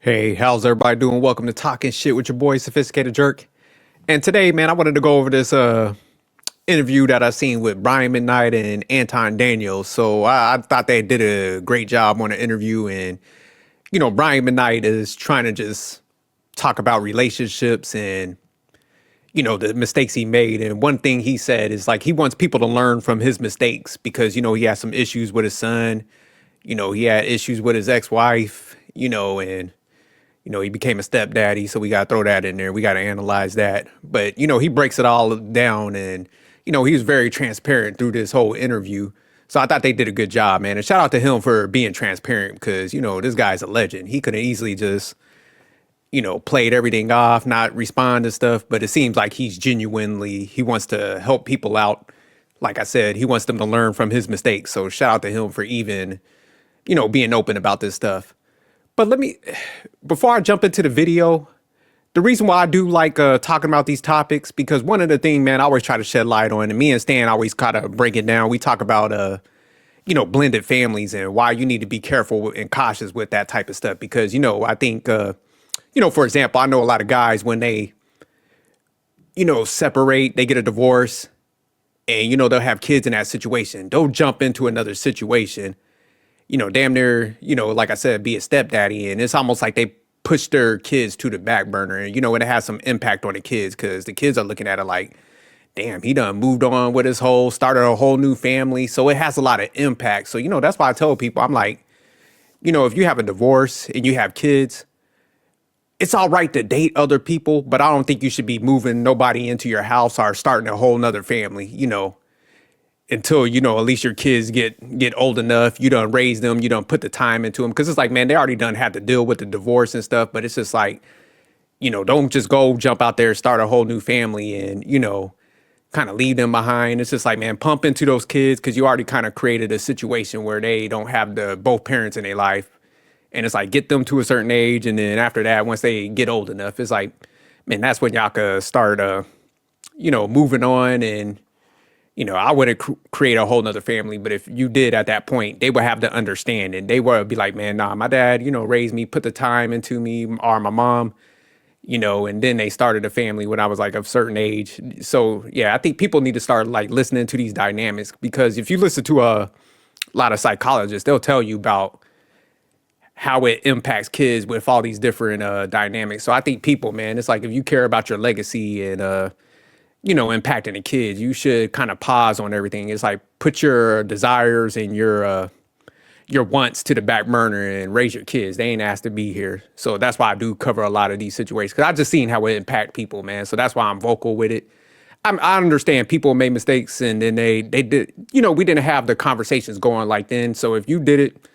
Hey, how's everybody doing? Welcome to Talking Shit with your boy, Sophisticated Jerk. And today, man, I wanted to go over this interview that I seen with Brian McKnight and Anton Daniels. So I thought they did a great job on the interview. And, Brian McKnight is trying to just talk about relationships and, the mistakes he made. And one thing he said is like he wants people to learn from his mistakes because, he had some issues with his son. He had issues with his ex-wife, and he became a stepdaddy, so we got to throw that in there. We got to analyze that. But, he breaks it all down and, he was very transparent through this whole interview. So I thought they did a good job, man. And shout out to him for being transparent because, this guy's a legend. He could have easily just, played everything off, not respond to stuff. But it seems like he wants to help people out. Like I said, he wants them to learn from his mistakes. So shout out to him for even, being open about this stuff. But before I jump into the video, the reason why I do like talking about these topics, because one of the things, man, I always try to shed light on, and me and Stan always kind of break it down. We talk about, blended families and why you need to be careful and cautious with that type of stuff. Because, I think, for example, I know a lot of guys when they, separate, they get a divorce and, they'll have kids in that situation. They'll jump into another situation, damn near, like I said, be a stepdaddy. And it's almost like they push their kids to the back burner. And, and it has some impact on the kids because the kids are looking at it like, damn, he done moved on with started a whole new family. So it has a lot of impact. So, that's why I tell people, I'm like, if you have a divorce and you have kids, it's all right to date other people, but I don't think you should be moving nobody into your house or starting a whole nother family, until, at least your kids get old enough, you done raise them, you done put the time into them. Cause it's like, man, they already done had to deal with the divorce and stuff, but it's just like, don't just go jump out there, start a whole new family and, kind of leave them behind. It's just like, man, pump into those kids. Cause you already kind of created a situation where they don't have both parents in their life. And it's like, get them to a certain age. And then after that, once they get old enough, it's like, man, that's when y'all could start, moving on and, I wouldn't create a whole nother family, but if you did at that point, they would have the understanding. They would be like, man, nah, my dad, raised me, put the time into me, or my mom, and then they started a family when I was like of a certain age. So yeah, I think people need to start like listening to these dynamics because if you listen to a lot of psychologists, they'll tell you about how it impacts kids with all these different dynamics. So I think people, man, it's like if you care about your legacy and impacting the kids, you should kind of pause on everything. It's like put your desires and your wants to the back burner and raise your kids. They ain't asked to be here. So that's why I do cover a lot of these situations because I just seen how it impact people, man. So that's why I'm vocal with it. I understand people made mistakes and then they did, we didn't have the conversations going like then. So if you did it,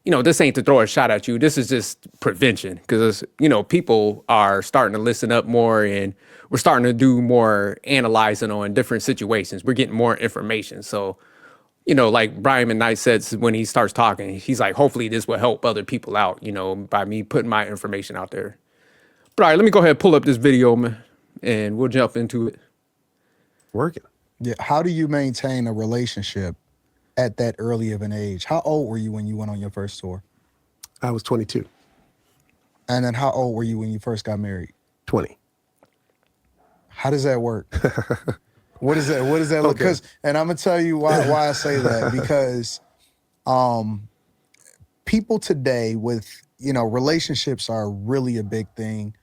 this ain't to throw a shot at you. This is just prevention because, people are starting to listen up more and we're starting to do more analyzing on different situations. We're getting more information. So, like Brian McKnight says when he starts talking, he's like, hopefully this will help other people out, by me putting my information out there. But all right, let me go ahead and pull up this video, man, and we'll jump into it. Working. Yeah. How do you maintain a relationship at that early of an age? How old were you when you went on your first tour? I was 22. And then how old were you when you first got married? 20. How does that work? What does that look? Because, and I'm gonna tell you why I say that because people today with relationships are really a big thing.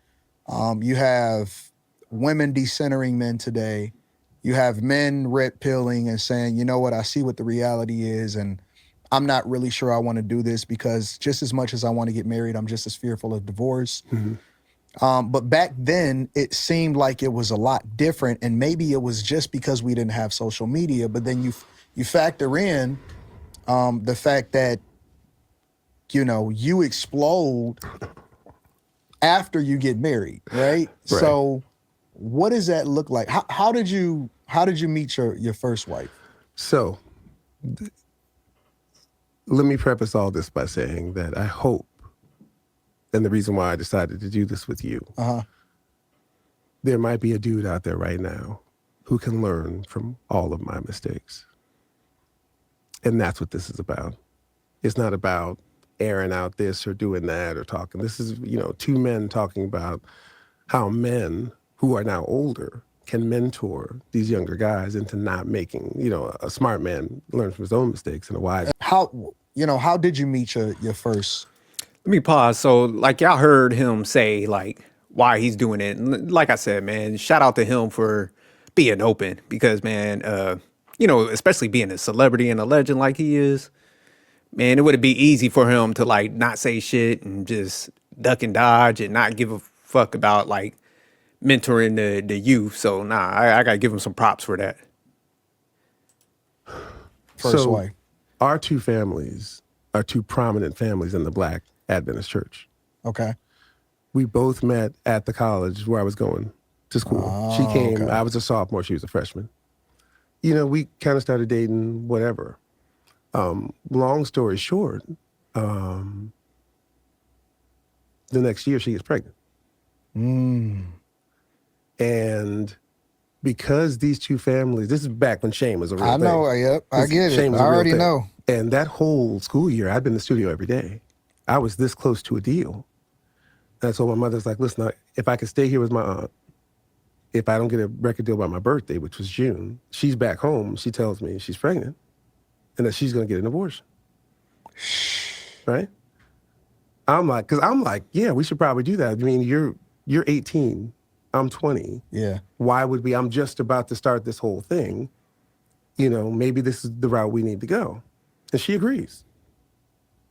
You have women decentering men today. You have men red pilling and saying, you know what, I see what the reality is, and I'm not really sure I want to do this because just as much as I want to get married, I'm just as fearful of divorce. Mm-hmm. But back then, it seemed like it was a lot different, and maybe it was just because we didn't have social media. But then you factor in the fact that you explode after you get married, right? So what does that look like? How did you meet your first wife? So let me preface all this by saying that I hope, and the reason why I decided to do this with you, there might be a dude out there right now who can learn from all of my mistakes. And that's what this is about. It's not about airing out this or doing that or talking. This is, two men talking about how men who are now older can mentor these younger guys into not making, a smart man learns from his own mistakes and a wise. How did you meet your first? Let me pause. So, like, y'all heard him say, like, why he's doing it. And like I said, man, shout out to him for being open because, man, especially being a celebrity and a legend like he is, man, it would be easy for him to, like, not say shit and just duck and dodge and not give a fuck about, like, mentoring the youth. So, nah, I got to give him some props for that. First way. Our two families are two prominent families in the Black Adventist Church. Okay. We both met at the college where I was going to school. She came, okay. I was a sophomore, she was a freshman. We kind of started dating, whatever. Long story short, the next year she gets pregnant. And because these two families, this is back when shame was a real thing. I know, yep, I get it. I already know. And that whole school year, I'd been in the studio every day. I was this close to a deal. And so my mother's like, listen, if I could stay here with my aunt, if I don't get a record deal by my birthday, which was June, she's back home. She tells me she's pregnant and that she's going to get an abortion. Right? I'm like, yeah, we should probably do that. I mean, you're 18. I'm 20. Yeah. Why would we? I'm just about to start this whole thing. Maybe this is the route we need to go. And she agrees.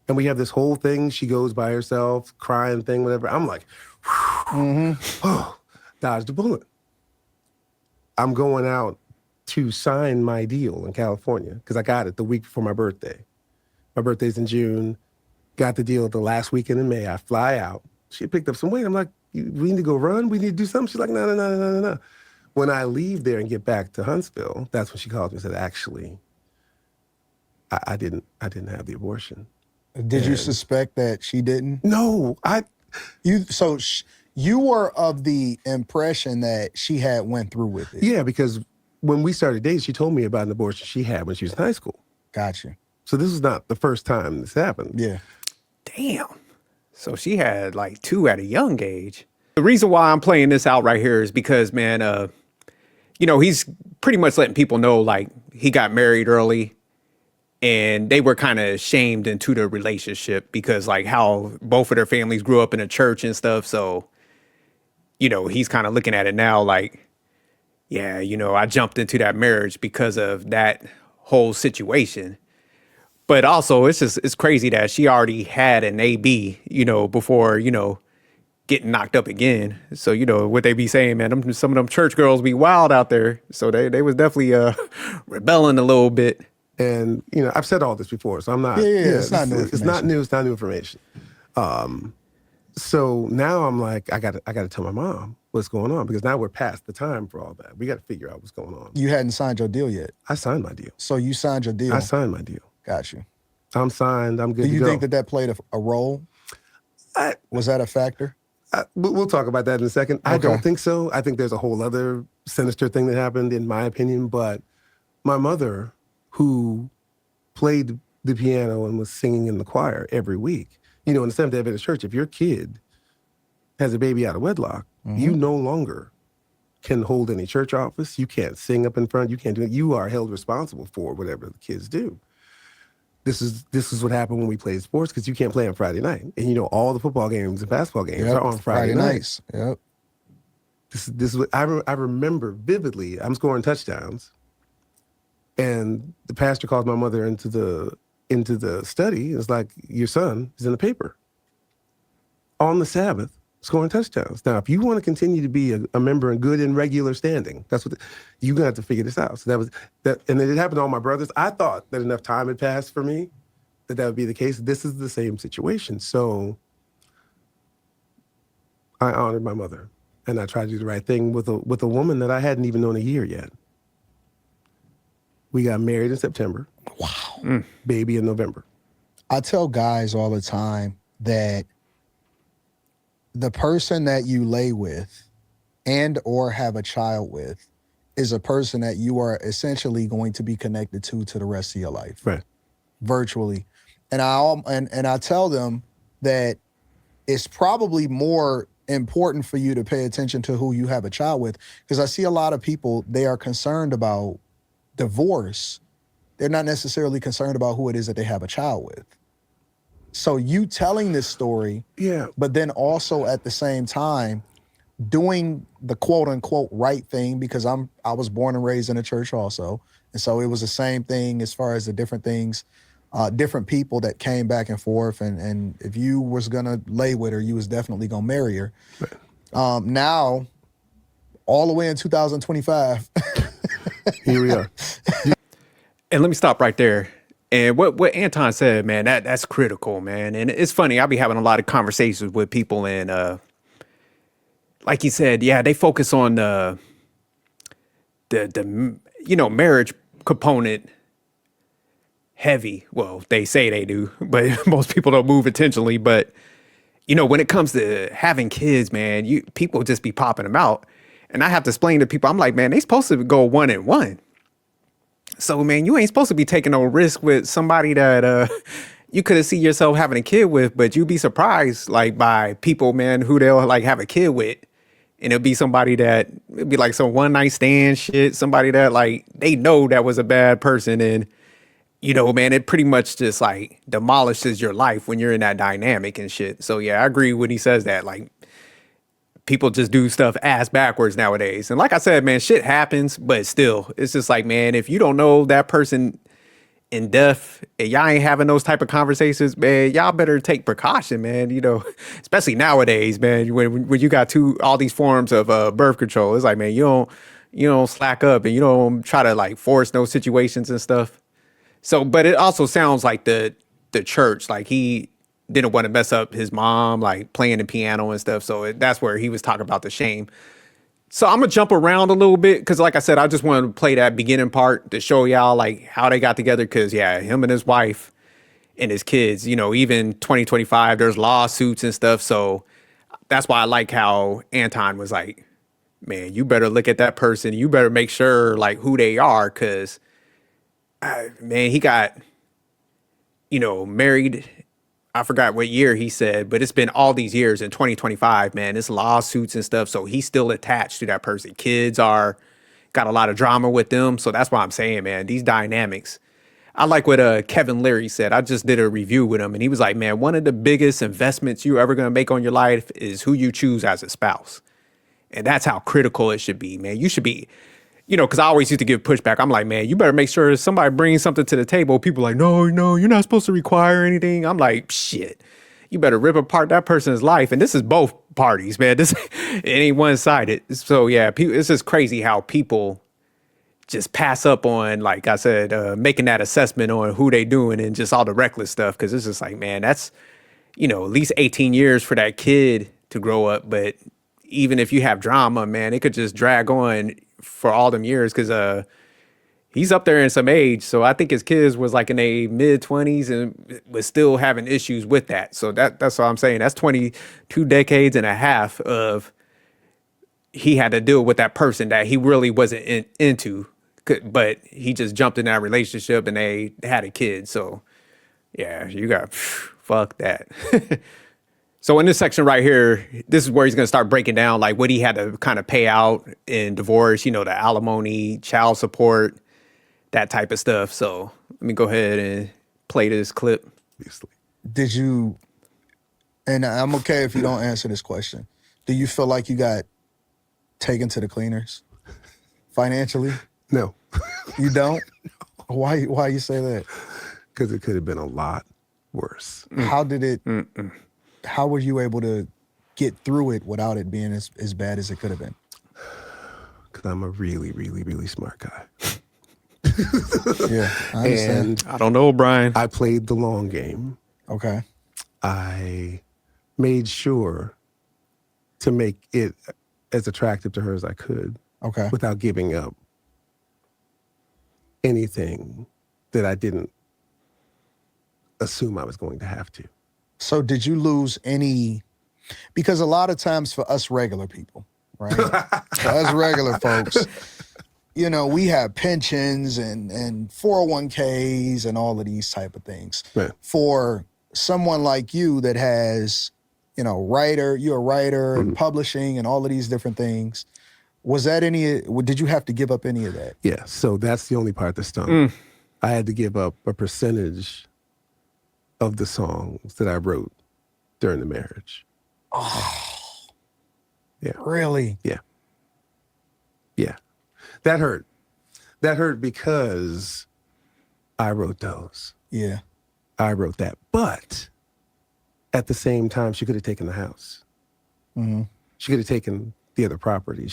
And we have this whole thing. She goes by herself, crying thing, whatever. I'm like, oh, dodged a bullet. I'm going out to sign my deal in California because I got it the week before my birthday. My birthday's in June. Got the deal the last weekend in May. I fly out. She picked up some weight. I'm like, we need to go run? We need to do something? She's like, no. When I leave there and get back to Huntsville, that's when she called me and said, actually, I didn't have the abortion. Did you suspect that she didn't? No, you were of the impression that she had went through with it. Yeah, because when we started dating, she told me about an abortion she had when she was in high school. Gotcha. So this was not the first time this happened. Yeah. Damn. So she had like 2 at a young age. The reason why I'm playing this out right here is because, man, he's pretty much letting people know, like, he got married early and they were kind of shamed into the relationship because, like, how both of their families grew up in a church and stuff. So, he's kind of looking at it now like, yeah, I jumped into that marriage because of that whole situation. But also, it's crazy that she already had an AB, before, getting knocked up again. So, what they be saying, man, some of them church girls be wild out there. So they was definitely rebelling a little bit. And, I've said all this before, so I'm not. Yeah, it's not new information. It's not new. It's not new information. So now I'm like, I got to tell my mom what's going on because now we're past the time for all that. We got to figure out what's going on. You hadn't signed your deal yet? I signed my deal. So you signed your deal? I signed my deal. Got you. I'm signed. I'm good to go. Do you think that played a role? Was that a factor? We'll talk about that in a second. Okay. I don't think so. I think there's a whole other sinister thing that happened, in my opinion. But my mother, who played the piano and was singing in the choir every week, in the Seventh-day Adventist Church, if your kid has a baby out of wedlock, you no longer can hold any church office. You can't sing up in front. You can't do it. You are held responsible for whatever the kids do. This is what happened when we played sports because you can't play on Friday night. And all the football games and basketball games are on Friday nights. Yep. This is what I remember vividly. I'm scoring touchdowns, and the pastor calls my mother into the study. It's like, your son is in the paper on the Sabbath scoring touchdowns. Now, if you want to continue to be a member in good and regular standing, that's what you're gonna have to figure this out. So that was that, and it happened to all my brothers. I thought that enough time had passed for me that would be the case. This is the same situation. So I honored my mother, and I tried to do the right thing with a woman that I hadn't even known a year yet. We got married in September. Wow. Baby in November. I tell guys all the time that the person that you lay with and or have a child with is a person that you are essentially going to be connected to the rest of your life. Right. Virtually. And I tell them that it's probably more important for you to pay attention to who you have a child with, because I see a lot of people, they are concerned about divorce. They're not necessarily concerned about who it is that they have a child with. So you telling this story, but then also at the same time doing the quote unquote right thing, because I was born and raised in a church also. And so it was the same thing as far as the different things, different people that came back and forth. And if you was gonna lay with her, you was definitely gonna marry her. Right. Now, all the way in 2025. Here we are. And let me stop right there. And what Anton said, man, that's critical, man. And it's funny, I'll be having a lot of conversations with people, and like he said, yeah, they focus on the marriage component heavy. Well, they say they do, but most people don't move intentionally. But when it comes to having kids, man, people just be popping them out. And I have to explain to people, I'm like, man, they supposed to go 1-1. So, man, you ain't supposed to be taking no risk with somebody that you could have seen yourself having a kid with, but you'd be surprised, like, by people, man, who they'll, like, have a kid with. And it'll be somebody that, it'd be like some one-night stand shit, somebody that, like, they know that was a bad person. And, man, it pretty much just, like, demolishes your life when you're in that dynamic and shit. So, yeah, I agree when he says that, like, people just do stuff ass backwards nowadays. And like I said, man, shit happens, but still, it's just like, man, if you don't know that person in depth and y'all ain't having those type of conversations, man, y'all better take precaution, man, especially nowadays, man, when you got all these forms of birth control. It's like, man, you don't slack up and you don't try to like force those situations and stuff. So, but it also sounds like the church, like he didn't want to mess up his mom, like playing the piano and stuff. So that's where he was talking about the shame. So I'm going to jump around a little bit because, like I said, I just wanted to play that beginning part to show y'all like how they got together. Because, yeah, him and his wife and his kids, even 2025, there's lawsuits and stuff. So that's why I like how Anton was like, man, you better look at that person. You better make sure like who they are, because, man, he got, married. I forgot what year he said, but it's been all these years in 2025, man. It's lawsuits and stuff. So he's still attached to that person. Kids got a lot of drama with them. So that's why I'm saying, man, these dynamics. I like what Kevin Leary said. I just did a review with him and he was like, man, one of the biggest investments you're ever going to make on your life is who you choose as a spouse. And that's how critical it should be, man. You should be, because I always used to give pushback. I'm like, man, you better make sure somebody brings something to the table. People are like, no, you're not supposed to require anything. I'm like, shit, you better rip apart that person's life. And this is both parties, man. It ain't one-sided. So, yeah, it's just crazy how people just pass up on, like I said, making that assessment on who they doing and just all the reckless stuff. Because it's just like, man, that's, at least 18 years for that kid to grow up. But even if you have drama, man, it could just drag on for all them years, because he's up there in some age. So I think his kids was like in their mid-20s and was still having issues with that. So that's what I'm saying. That's 22 decades and a half of he had to deal with that person that he really wasn't into, but he just jumped in that relationship and they had a kid. So yeah, you got fuck that. So in this section right here, this is where he's going to start breaking down like what he had to kind of pay out in divorce, the alimony, child support, that type of stuff. So let me go ahead and play this clip. Did you, and I'm okay if you don't answer this question, do you feel like you got taken to the cleaners financially? No. You don't? Why you say that? Because it could have been a lot worse. How did it... How were you able to get through it without it being as bad as it could have been? Because I'm a really, really, really smart guy. Yeah, I understand. And I don't know, Brian. I played the long game. Okay. I made sure to make it as attractive to her as I could. Okay. Without giving up anything that I didn't assume I was going to have to. So did you lose any, because a lot of times for us regular people, right? For us regular folks, you know, we have pensions and 401ks and all of these type of things. Right. For someone like you that has, you know, you're a writer and publishing and all of these different things. Was that did you have to give up any of that? Yeah, so that's the only part that stung. I had to give up a percentage of the songs that I wrote during the marriage. Oh, yeah. Really? Yeah. Yeah. That hurt. That hurt because I wrote those. Yeah. I wrote that. But at the same time, she could have taken the house. Mm-hmm. She could have taken the other property.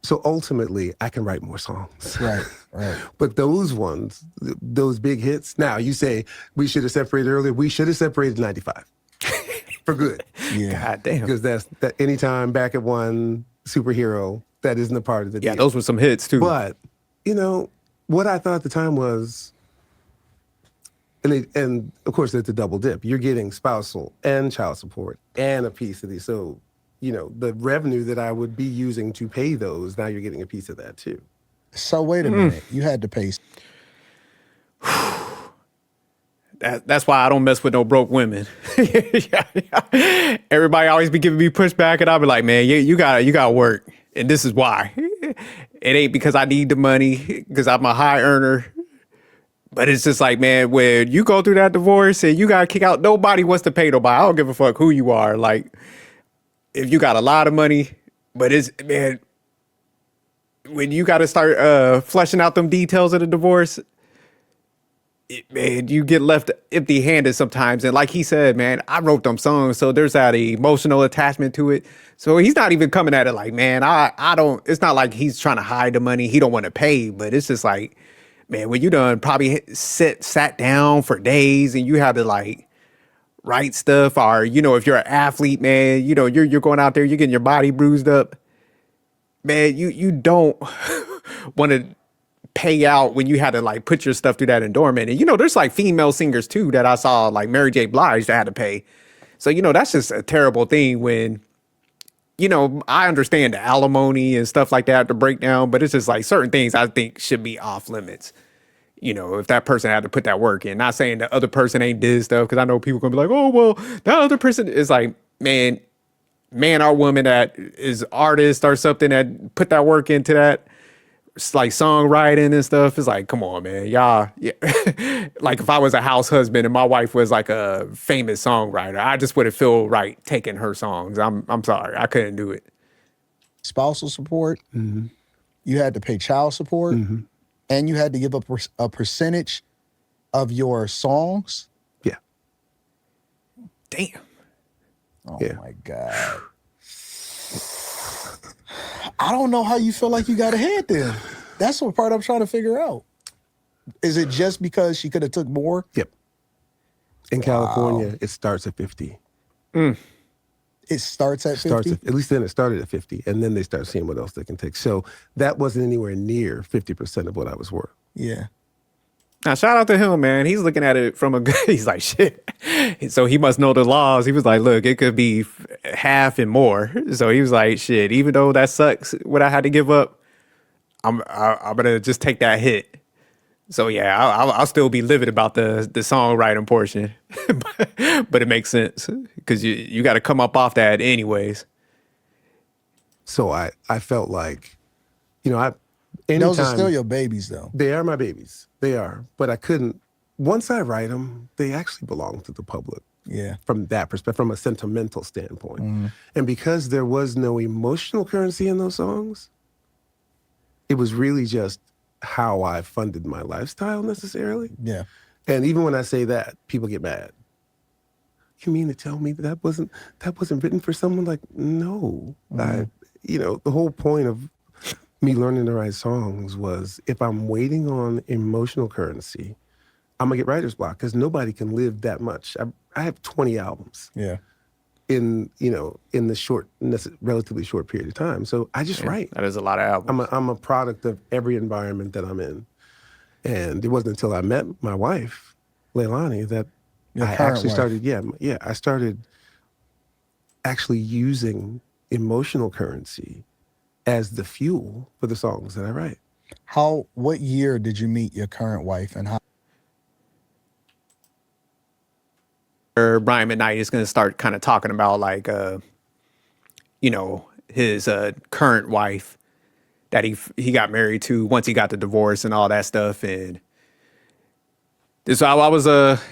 So ultimately, I can write more songs. Right. But those ones, those big hits, now you say we should have separated earlier. We should have separated in 95 for good. Yeah. God damn. Because that anytime back at one superhero, that isn't a part of the deal. Yeah, those were some hits too. But, you know, what I thought at the time was, and of course, it's a double dip. You're getting spousal and child support and a piece of these. So, you know, the revenue that I would be using to pay those, now you're getting a piece of that too. So wait a minute. You had to pay. That's why I don't mess with no broke women. Yeah. Everybody always be giving me pushback, and I'll be like, man, you gotta work, and this is why. It ain't because I need the money, because I'm a high earner. But it's just like, man, when you go through that divorce and you gotta kick out, nobody wants to pay nobody. I don't give a fuck who you are. Like, if you got a lot of money, but man, when you gotta start fleshing out them details of the divorce, man, you get left empty-handed sometimes. And like he said, man, I wrote them songs, so there's that emotional attachment to it. So he's not even coming at it like, man, I don't, it's not like he's trying to hide the money. He don't want to pay, but it's just like, man, when you done probably sat down for days and you had to like write stuff, or, you know, if you're an athlete, man, you know, you're going out there, you're getting your body bruised up, man, you don't want to pay out when you had to like put your stuff through that endowment. And, you know, there's like female singers too that I saw, like Mary J. Blige, that had to pay. So, you know, that's just a terrible thing when, you know, I understand the alimony and stuff like that, the breakdown, but it's just like certain things I think should be off limits. You know, if that person had to put that work in, not saying the other person ain't did stuff, because I know people gonna be like, oh, well, that other person is like, man or woman that is artist or something that put that work into that, it's like songwriting and stuff. It's like, come on, man, y'all. Yeah. Like if I was a house husband and my wife was like a famous songwriter, I just wouldn't feel right taking her songs. I'm sorry, I couldn't do it. Spousal support. Mm-hmm. You had to pay child support. Mm-hmm. And you had to give up a percentage of your songs? Yeah. Damn. Oh, yeah. My God. I don't know how you feel like you got ahead then. That's what part I'm trying to figure out. Is it just because she could have took more? Yep. In California, it starts at 50. It starts at 50? At least then it started at 50, and then they start seeing what else they can take. So that wasn't anywhere near 50% of what I was worth. Yeah. Now, shout out to him, man. He's looking at it from a good, he's like, shit. So he must know the laws. He was like, look, it could be half and more. So he was like, shit, even though that sucks, what I had to give up, I'm going to just take that hit. So yeah, I'll still be livid about the songwriting portion, but it makes sense because you got to come up off that anyways. So I felt like, you know, those are still your babies though. They are my babies. They are, but I couldn't. Once I write them, they actually belong to the public. Yeah. From that perspective, from a sentimental standpoint, and because there was no emotional currency in those songs, it was really just how I funded my lifestyle necessarily. Yeah. And even when I say that, people get mad. You mean to tell me that wasn't written for someone? Like, no. You know, the whole point of me learning to write songs was if I'm waiting on emotional currency, I'm gonna get writer's block because nobody can live that much. I have 20 albums. Yeah. In the relatively short period of time. So I just write. That is a lot of albums. I'm a product of every environment that I'm in. And it wasn't until I met my wife, Leilani, that I actually started, I started actually using emotional currency as the fuel for the songs that I write. What year did you meet your current wife, and how? Brian McKnight is going to start kind of talking about like, his current wife that he got married to once he got the divorce and all that stuff. And so I was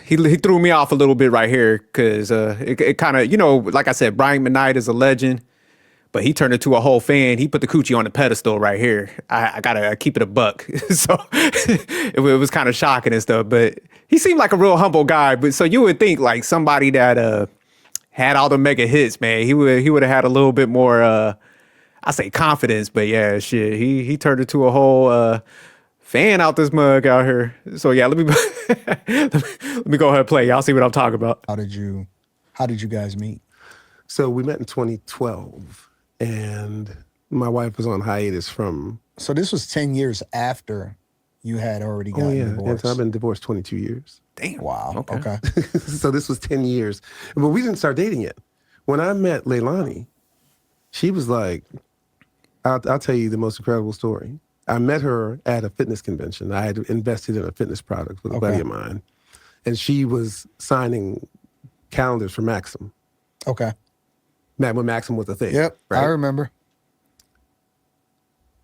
he threw me off a little bit right here because it kind of, like I said, Brian McKnight is a legend, but he turned into a whole fan. He put the coochie on the pedestal right here. I gotta keep it a buck. So it was kind of shocking and stuff, but he seemed like a real humble guy. But so you would think like somebody that had all the mega hits, man, he would have had a little bit more I say confidence, but yeah, shit, he turned into a whole fan out this mug out here. So yeah, let me let me go ahead and play. Y'all see what I'm talking about. How did you guys meet? So we met in 2012, and my wife was on hiatus from. So this was 10 years after you had already gotten divorced. And so I've been divorced 22 years. Damn. Wow. Okay. So this was 10 years, but we didn't start dating yet. When I met Leilani, she was like, I'll tell you the most incredible story. I met her at a fitness convention. I had invested in a fitness product with a buddy of mine, and she was signing calendars for Maxim. Okay. When Maxim was a thing. Yep, right? I remember.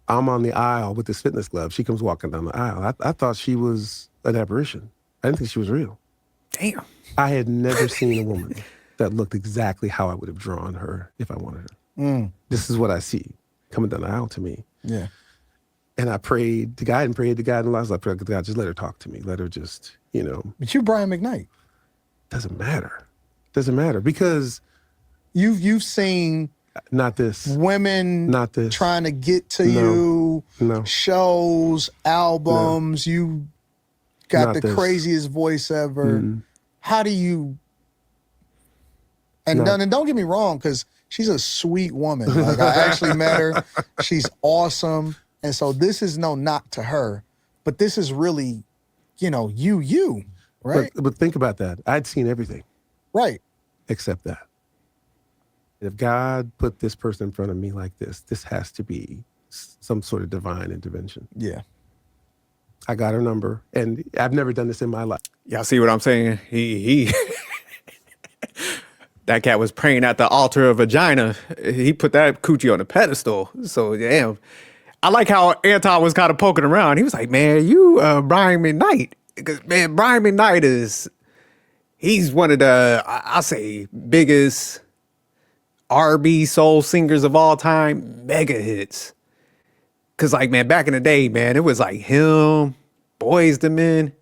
I'm on the aisle with this fitness glove. She comes walking down the aisle. I thought she was an apparition. I didn't think she was real. Damn. I had never seen a woman that looked exactly how I would have drawn her if I wanted her. This is what I see coming down the aisle to me. Yeah. And I prayed to God and prayed to God, and I was like, God, just let her talk to me. Let her just, But you're Brian McKnight. Doesn't matter. Doesn't matter because you've seen not this women not this trying to get to you. No. Shows, albums. No. You got not the this. Craziest voice ever. How do you? And don't get me wrong, because she's a sweet woman. Like I actually met her. She's awesome. And so this is no knock to her, but this is really, you, right? But think about that. I'd seen everything. Right. Except that. If God put this person in front of me like this has to be some sort of divine intervention. Yeah. I got her number, and I've never done this in my life. Y'all see what I'm saying? He that cat was praying at the altar of vagina. He put that coochie on the pedestal. So damn. I like how Anton was kind of poking around. He was like, man, you Brian McKnight. Because, man, Brian McKnight he's one of the, I'll say, biggest R&B soul singers of all time, mega hits. Because, like, man, back in the day, man, it was like him, Boyz II Men.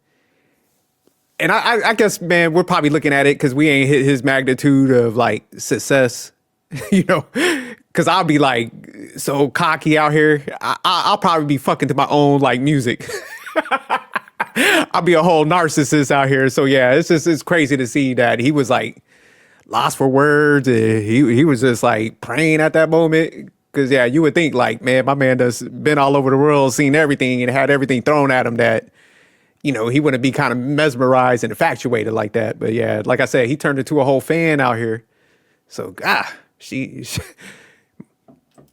And I guess, man, we're probably looking at it because we ain't hit his magnitude of, like, success, because I'll be like so cocky out here. I'll probably be fucking to my own like music. I'll be a whole narcissist out here. So yeah, it's crazy to see that he was like lost for words. And he was just like praying at that moment. Cause yeah, you would think like, man, my man has been all over the world, seen everything and had everything thrown at him that, he wouldn't be kind of mesmerized and infatuated like that. But yeah, like I said, he turned into a whole fan out here. So she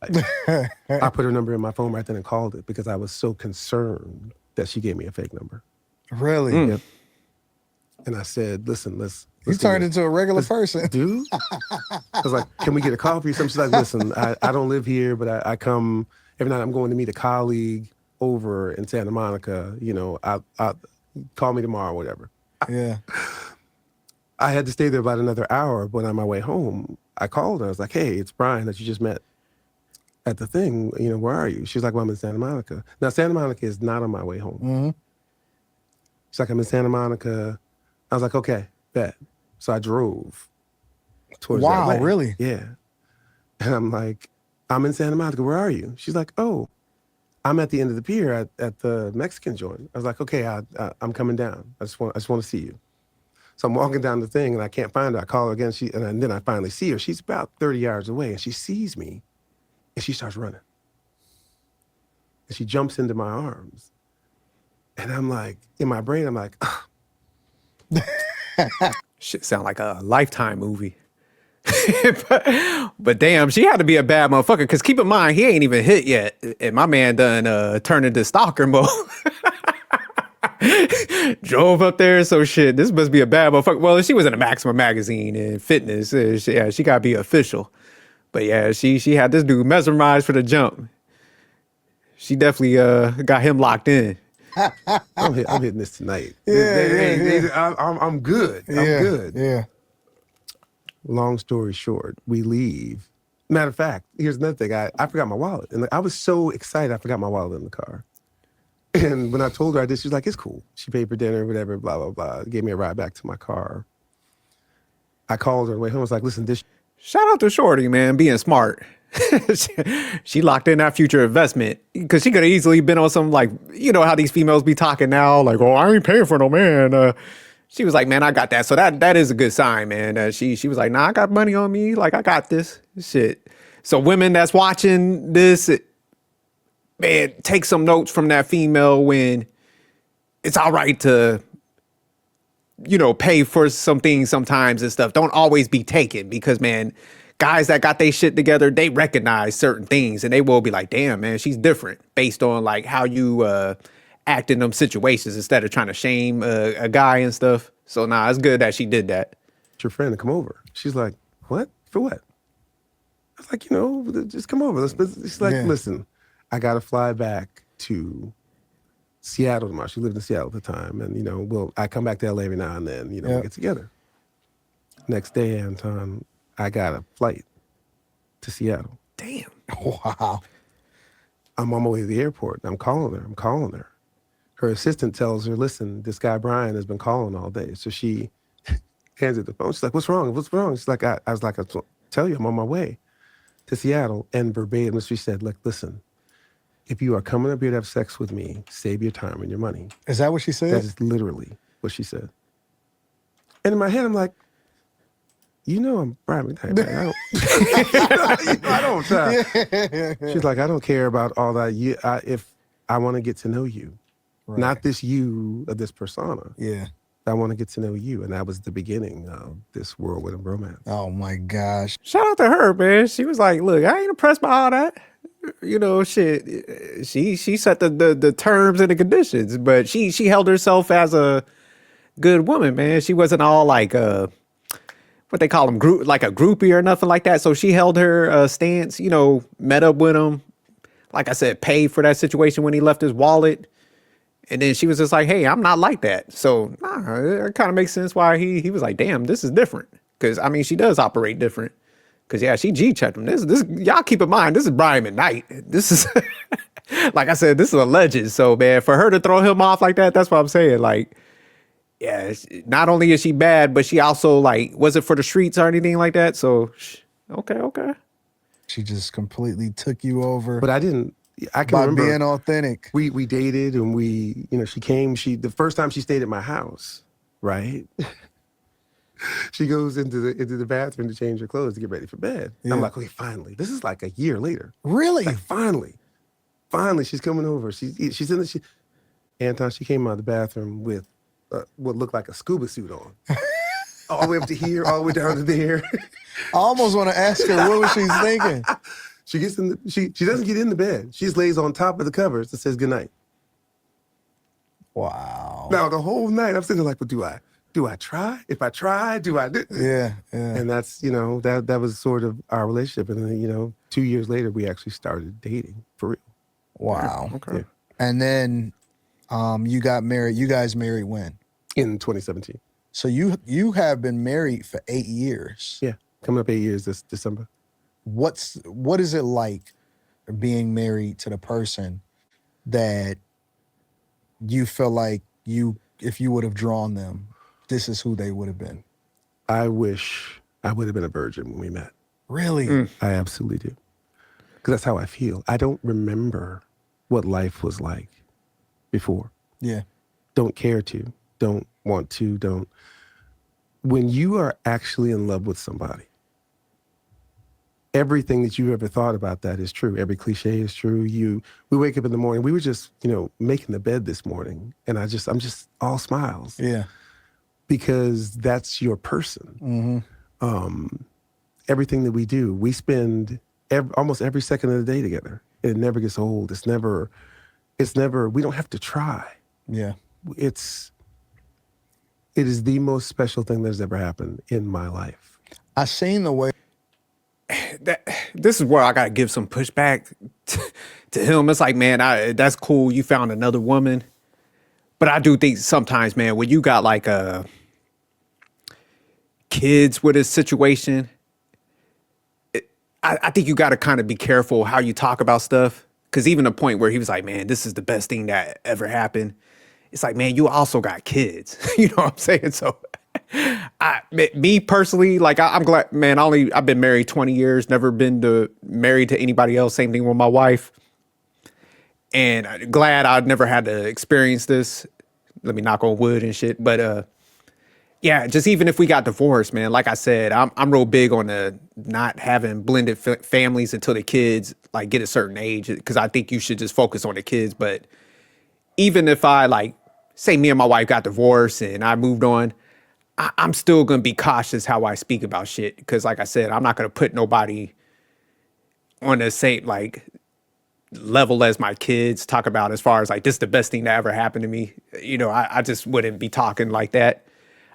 I put her number in my phone right then and called it because I was so concerned that she gave me a fake number. Really? Yep. And I said, listen, let's you turned into a regular person. Dude. I was like, can we get a coffee or something? She's like, listen, I don't live here, but I come every night. I'm going to meet a colleague over in Santa Monica. I'll call me tomorrow or whatever. Yeah. I had to stay there about another hour, but on my way home, I called her. I was like, hey, it's Brian that you just met at the thing. Where are you? She's like, well, I'm in Santa Monica. Now, Santa Monica is not on my way home. Mm-hmm. She's like, I'm in Santa Monica. I was like, okay, bet. So I drove towards that way. Wow, really? Yeah. And I'm like, I'm in Santa Monica. Where are you? She's like, oh, I'm at the end of the pier at the Mexican joint. I was like, okay, I'm coming down. I just want to see you. So I'm walking down the thing and I can't find her. I call her again. And then I finally see her. She's about 30 yards away and she sees me and she starts running. And she jumps into my arms. And I'm like, in my brain, I'm like, shit sound like a Lifetime movie. but damn, she had to be a bad motherfucker. Because keep in mind, he ain't even hit yet. And my man done turned into stalker mode. Drove up there, so shit, this must be a bad motherfucker. Well, she was in a Maximum magazine and fitness. She got to be official. But yeah, she had this dude mesmerized for the jump. She definitely got him locked in. I'm hitting this tonight. Yeah, I'm good. I'm good. Yeah. Long story short, we leave. Matter of fact, here's another thing. I forgot my wallet. And I was so excited I forgot my wallet in the car. And when I told her I did, she was like, it's cool. She paid for dinner, whatever, blah, blah, blah. Gave me a ride back to my car. I called her on the way home. I was like, listen, this... Shout out to Shorty, man, being smart. She locked in that future investment because she could have easily been on some, like, you know how these females be talking now, like, oh, I ain't paying for no man. She was like, man, I got that. So that is a good sign, man. She was like, nah, I got money on me. Like, I got this shit. So women that's watching this, man, take some notes from that female when it's all right to, you know, pay for some things sometimes and stuff. Don't always be taken because, man, guys that got their shit together, they recognize certain things and they will be like, damn, man, she's different based on like how you act in them situations instead of trying to shame a guy and stuff. So, nah, it's good that she did that. Your friend to come over. She's like, what? For what? I was like, you know, just come over. She's like, listen, I got to fly back to Seattle tomorrow. She lived in Seattle at the time. And, you know, I come back to LA every now and then, you know, we get together. Next day, Anton, I got a flight to Seattle. Damn. Wow. I'm on my way to the airport. I'm calling her. Her assistant tells her, listen, this guy Brian has been calling all day. So she hands her the phone. She's like, what's wrong? She's like, I was like, I'll tell you, I'm on my way to Seattle. And verbatim, she said, look, listen, if you are coming up here to have sex with me, save your time and your money. Is that what she said? That is literally what she said. And in my head, I'm like, you know I'm Brian McKnight, right? I don't. She's like, I don't care about all that. If I want to get to know you, not this you or this persona. Yeah. I want to get to know you. And that was the beginning of this whirlwind of romance. Oh my gosh. Shout out to her, man. She was like, look, I ain't impressed by all that. You know, shit. She set the terms and the conditions, but she held herself as a good woman, man. She wasn't all like what they call them, like a groupie or nothing like that. So she held her stance, you know, met up with him. Like I said, paid for that situation when he left his wallet. And then she was just like, hey, I'm not like that. So it kind of makes sense why he was like, damn, this is different. Because, I mean, she does operate different. Because, yeah, she G-checked him. This y'all keep in mind, this is Brian McKnight. This is, like I said, this is a legend. So, man, for her to throw him off like that, that's what I'm saying. Like, yeah, not only is she bad, but she also, like, wasn't for the streets or anything like that. So, okay. She just completely took you over. But I can by remember being authentic. We dated and she came, the first time she stayed at my house, right? She goes into the bathroom to change her clothes to get ready for bed. Yeah. I'm like, okay, finally. This is like a year later. Really? Like, finally, she's coming over. She's in Anton, she came out of the bathroom with what looked like a scuba suit on. All the way up to here, all the way down to there. I almost want to ask her, what was she thinking? She gets she doesn't get in the bed. She just lays on top of the covers that says goodnight. Wow. Now the whole night I'm sitting there like, well, do I try? If I try, do I? Yeah. And that's, that was sort of our relationship. And then, 2 years later, we actually started dating for real. Wow. Okay. Yeah. And then you got married. You guys married when? In 2017. So you have been married for 8 years. Yeah. Coming up 8 years this December. What is it like being married to the person that you feel like if you would have drawn them, this is who they would have been? I wish I would have been a virgin when we met. Really? I absolutely do. Because that's how I feel. I don't remember what life was like before. Yeah. Don't care to, don't want to, don't. When you are actually in love with somebody, everything that you ever thought about that is true. Every cliche is true. We wake up in the morning. We were just, making the bed this morning, and I'm just all smiles. Yeah. Because that's your person. Mm-hmm. everything that we do. We spend almost every second of the day together. And it never gets old. It's never, we don't have to try. Yeah. It is the most special thing that's ever happened in my life. I seen the way. This is where I got to give some pushback to him. It's like, man, that's cool. You found another woman. But I do think sometimes, man, when you got like kids with a situation, I think you got to kind of be careful how you talk about stuff. Because even the point where he was like, man, this is the best thing that ever happened. It's like, man, you also got kids. You know what I'm saying? So me personally, like I'm glad, man, I've been married 20 years, never been married to anybody else. Same thing with my wife. And I'm glad I'd never had to experience this. Let me knock on wood and shit. But yeah, just even if we got divorced, man, like I said, I'm real big on the not having blended families until the kids like get a certain age, because I think you should just focus on the kids. But even if I like, say me and my wife got divorced and I moved on, I'm still going to be cautious how I speak about shit. Because like I said, I'm not going to put nobody on the same like level as my kids talk about as far as like, this is the best thing that ever happened to me. You know, I just wouldn't be talking like that.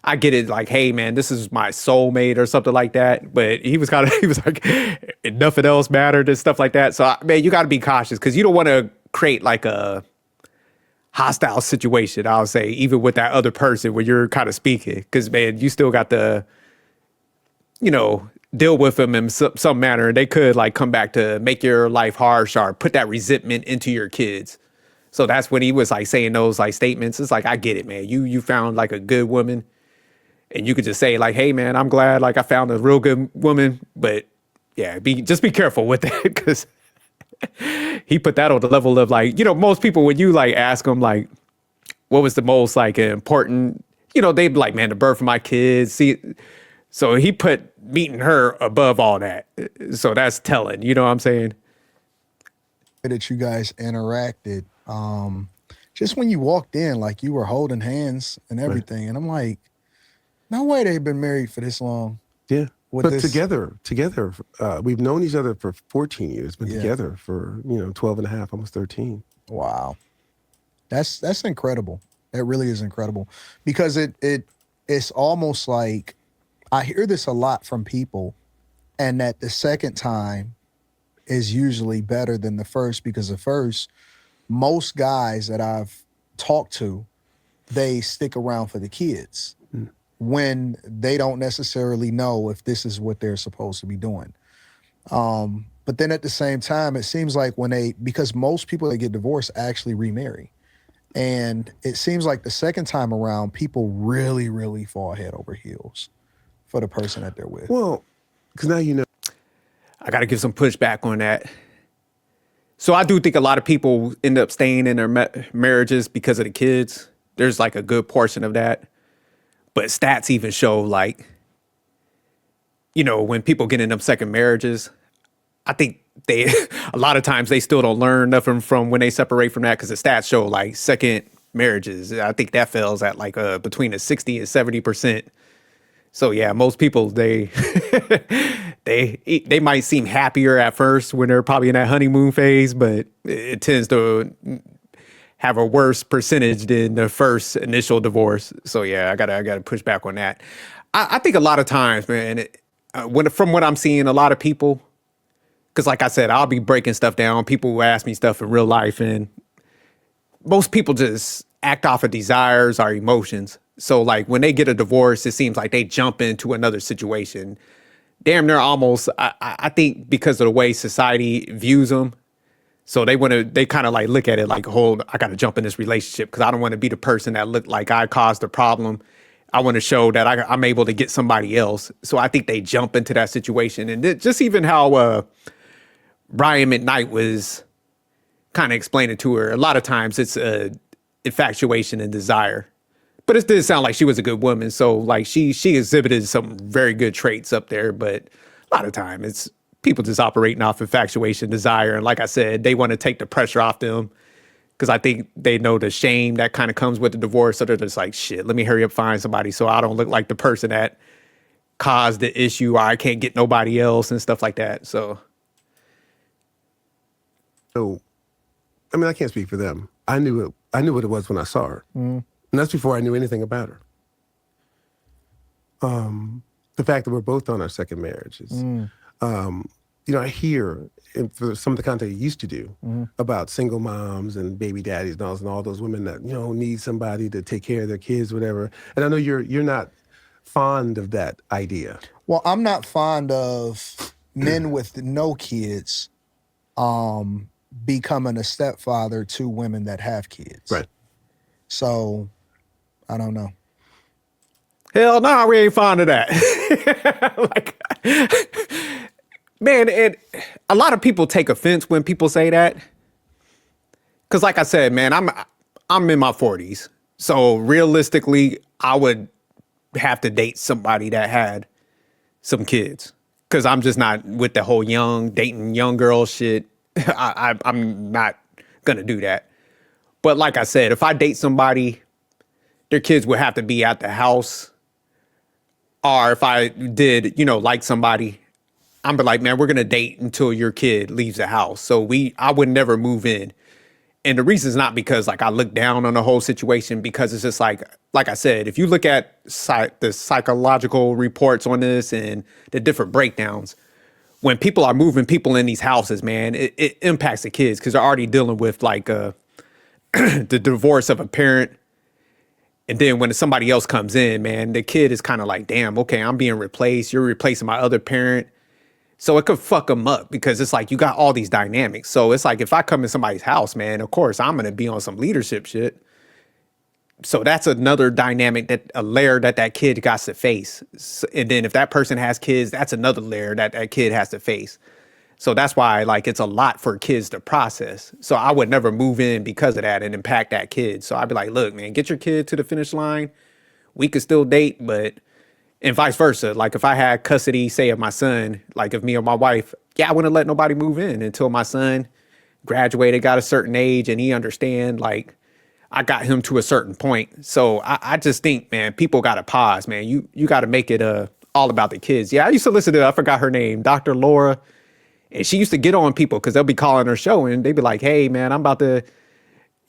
I get it like, hey man, this is my soulmate or something like that. But he was like, nothing else mattered and stuff like that. So man, you got to be cautious because you don't want to create like a hostile situation, I'll say, even with that other person when you're kind of speaking. Because man, you still got to, you know, deal with them in some manner. And they could like come back to make your life harsh or put that resentment into your kids. So that's when he was like saying those like statements. It's like, I get it, man. You found like a good woman. And you could just say like, hey man, I'm glad like I found a real good woman. But yeah, just be careful with that, because he put that on the level of like, you know, most people, when you like ask them like, what was the most like important, you know, they'd be like, man, the birth of my kids. See, so he put meeting her above all that. So that's telling, you know what I'm saying? That you guys interacted, just when you walked in, like you were holding hands and everything. Right. And I'm like, no way they've been married for this long. Yeah. But together, we've known each other for 14 years, but together for, 12 and a half, almost 13. Wow. That's incredible. That really is incredible, because it's almost like I hear this a lot from people, and that the second time is usually better than the first, because the first, most guys that I've talked to, they stick around for the kids when they don't necessarily know if this is what they're supposed to be doing. But then at the same time, it seems like because most people that get divorced actually remarry. And it seems like the second time around, people really, really fall head over heels for the person that they're with. Well, because now you know. I got to give some pushback on that. So I do think a lot of people end up staying in their marriages because of the kids. There's like a good portion of that. But stats even show like, when people get in them second marriages, I think a lot of times they still don't learn nothing from when they separate from that, because the stats show like second marriages. I think that falls at like between a 60 and 70%. So yeah, most people, they might seem happier at first when they're probably in that honeymoon phase, but it tends to have a worse percentage than the first initial divorce. So yeah, I gotta push back on that. I think a lot of times, man, from what I'm seeing, a lot of people, because like I said, I'll be breaking stuff down. People who ask me stuff in real life, and most people just act off of desires or emotions. So like when they get a divorce, it seems like they jump into another situation. Damn near almost, I think because of the way society views them. So they kind of like look at it like, I got to jump in this relationship because I don't want to be the person that looked like I caused the problem. I want to show that I'm able to get somebody else. So I think they jump into that situation. And just even how Brian McKnight was kind of explaining to her, a lot of times it's infatuation and desire. But it did sound like she was a good woman. So like she exhibited some very good traits up there. But a lot of time it's people just operating off infatuation, desire. And like I said, they want to take the pressure off them because I think they know the shame that kind of comes with the divorce. So they're just like, shit, let me hurry up, find somebody so I don't look like the person that caused the issue, or I can't get nobody else and stuff like that. So I mean, I can't speak for them. I knew what it was when I saw her. And that's before I knew anything about her. The fact that we're both on our second marriage is, I hear for some of the content I used to do about single moms and baby daddies and all those women that, need somebody to take care of their kids, whatever. And I know you're not fond of that idea. Well, I'm not fond of men with no kids becoming a stepfather to women that have kids. Right. So, I don't know. hell no, we ain't fond of that. Man, a lot of people take offense when people say that. Cause like I said, man, I'm in my 40s. So realistically, I would have to date somebody that had some kids. Cause I'm just not with the whole dating young girl shit. I'm not gonna do that. But like I said, if I date somebody, their kids would have to be at the house. Or if I did, like somebody, I'm be like, man, we're gonna date until your kid leaves the house. So I would never move in. And the reason is not because I look down on the whole situation, because it's just like I said, if you look at the psychological reports on this and the different breakdowns, when people are moving people in these houses, man, it impacts the kids because they're already dealing with the divorce of a parent. And then when somebody else comes in, man, the kid is kind of like, damn, okay, I'm being replaced. You're replacing my other parent. So it could fuck them up because it's like you got all these dynamics. So it's like if I come in somebody's house, man, of course, I'm going to be on some leadership shit. So that's another dynamic, a layer that kid got to face. And then if that person has kids, that's another layer that kid has to face. So that's why it's a lot for kids to process. So I would never move in because of that and impact that kid. So I'd be like, look, man, get your kid to the finish line. We could still date, and vice versa. If I had custody, say, of my son, if me or my wife, I wouldn't let nobody move in until my son graduated, got a certain age, and he understand, I got him to a certain point. So I just think, man, people got to pause, man. You got to make it all about the kids. Yeah, I used to listen to, I forgot her name, Dr. Laura. And she used to get on people because they'll be calling her show and they'd be like, hey, man, I'm about to,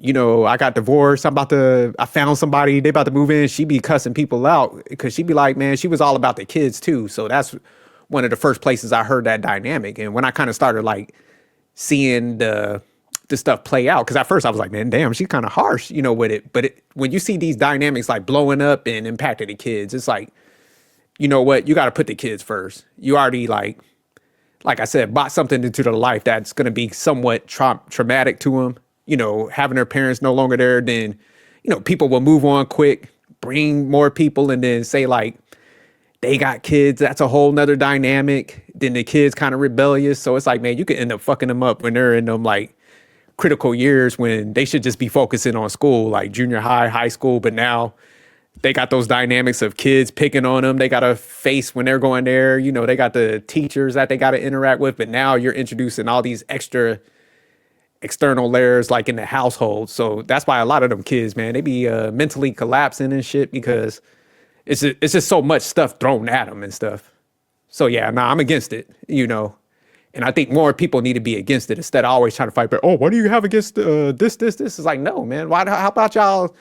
I got divorced. I found somebody, they about to move in. She'd be cussing people out because she'd be like, man, she was all about the kids too. So that's one of the first places I heard that dynamic. And when I kind of started seeing the stuff play out, because at first I was like, man, damn, she's kind of harsh, with it. But when you see these dynamics blowing up and impacting the kids, it's like, you know what? You got to put the kids first. You already like I said, bought something into their life that's going to be somewhat traumatic to them. Having their parents no longer there, then, people will move on quick, bring more people, and then say they got kids. That's a whole nother dynamic. Then the kids kind of rebellious. So it's like, man, you could end up fucking them up when they're in them critical years when they should just be focusing on school, junior high, high school. But now they got those dynamics of kids picking on them. They got to face when they're going there. They got the teachers that they got to interact with. But now you're introducing all these extra external layers in the household. So that's why a lot of them kids, man, they be mentally collapsing and shit because it's just so much stuff thrown at them and stuff. So yeah, I'm against it, And I think more people need to be against it instead of always trying to fight back. Oh, what do you have against this? It's like, no, man. How about y'all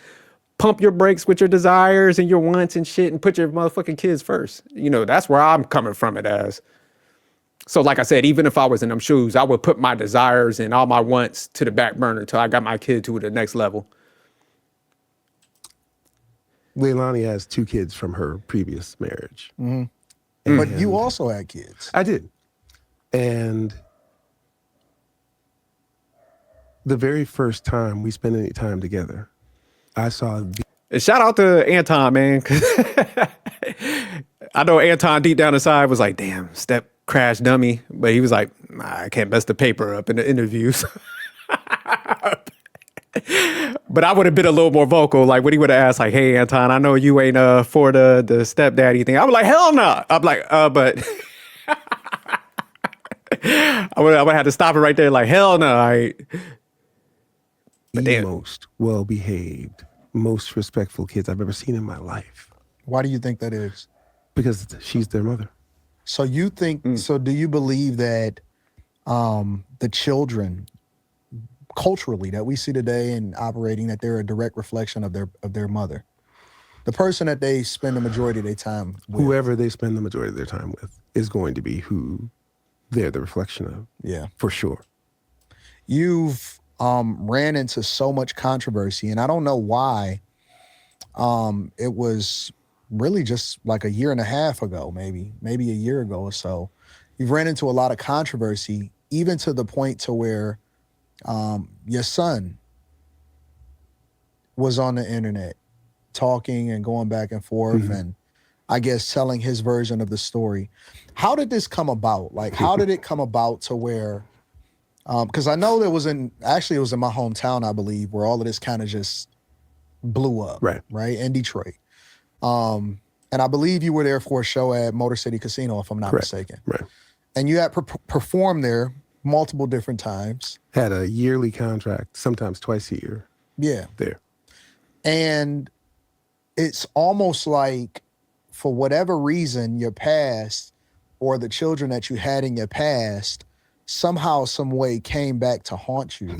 pump your brakes with your desires and your wants and shit and put your motherfucking kids first? That's where I'm coming from it as. So like I said, even if I was in them shoes, I would put my desires and all my wants to the back burner until I got my kid to the next level. Leilani has 2 kids from her previous marriage. Mm-hmm. But you also had kids. I did. And the very first time we spent any time together, I saw... Shout out to Anton, man. I know Anton deep down inside was like, damn, step crash dummy. But he was like, nah, I can't mess the paper up in the interviews. But I would have been a little more vocal. When he would have asked, hey, Anton, I know you ain't for the stepdaddy thing. I was like, hell no. I'm like, but... I would have to stop it right there. Hell no. But the most well-behaved, most respectful kids I've ever seen in my life. Why do you think that is? Because she's their mother. So you think, so do you believe that the children culturally that we see today and operating, that they're a direct reflection of their mother? The person that they spend the majority of their time with. Whoever they spend the majority of their time with is going to be who they're the reflection of. Yeah. For sure. You've ran into so much controversy, and I don't know why. It was really just like a year and a half ago, maybe a year ago or so. You've ran into a lot of controversy, even to the point to where your son was on the internet talking and going back and forth and I guess telling his version of the story. How did this come about? Like, how did it come about to where, because I know it was in my hometown, I believe, where all of this kind of just blew up, right? In Detroit. And I believe you were there for a show at Motor City Casino, if I'm not mistaken. Right. And you had performed there multiple different times. Had a yearly contract, sometimes twice a year. Yeah. There. And it's almost like, for whatever reason, your past or the children that you had in your past somehow, some way came back to haunt you.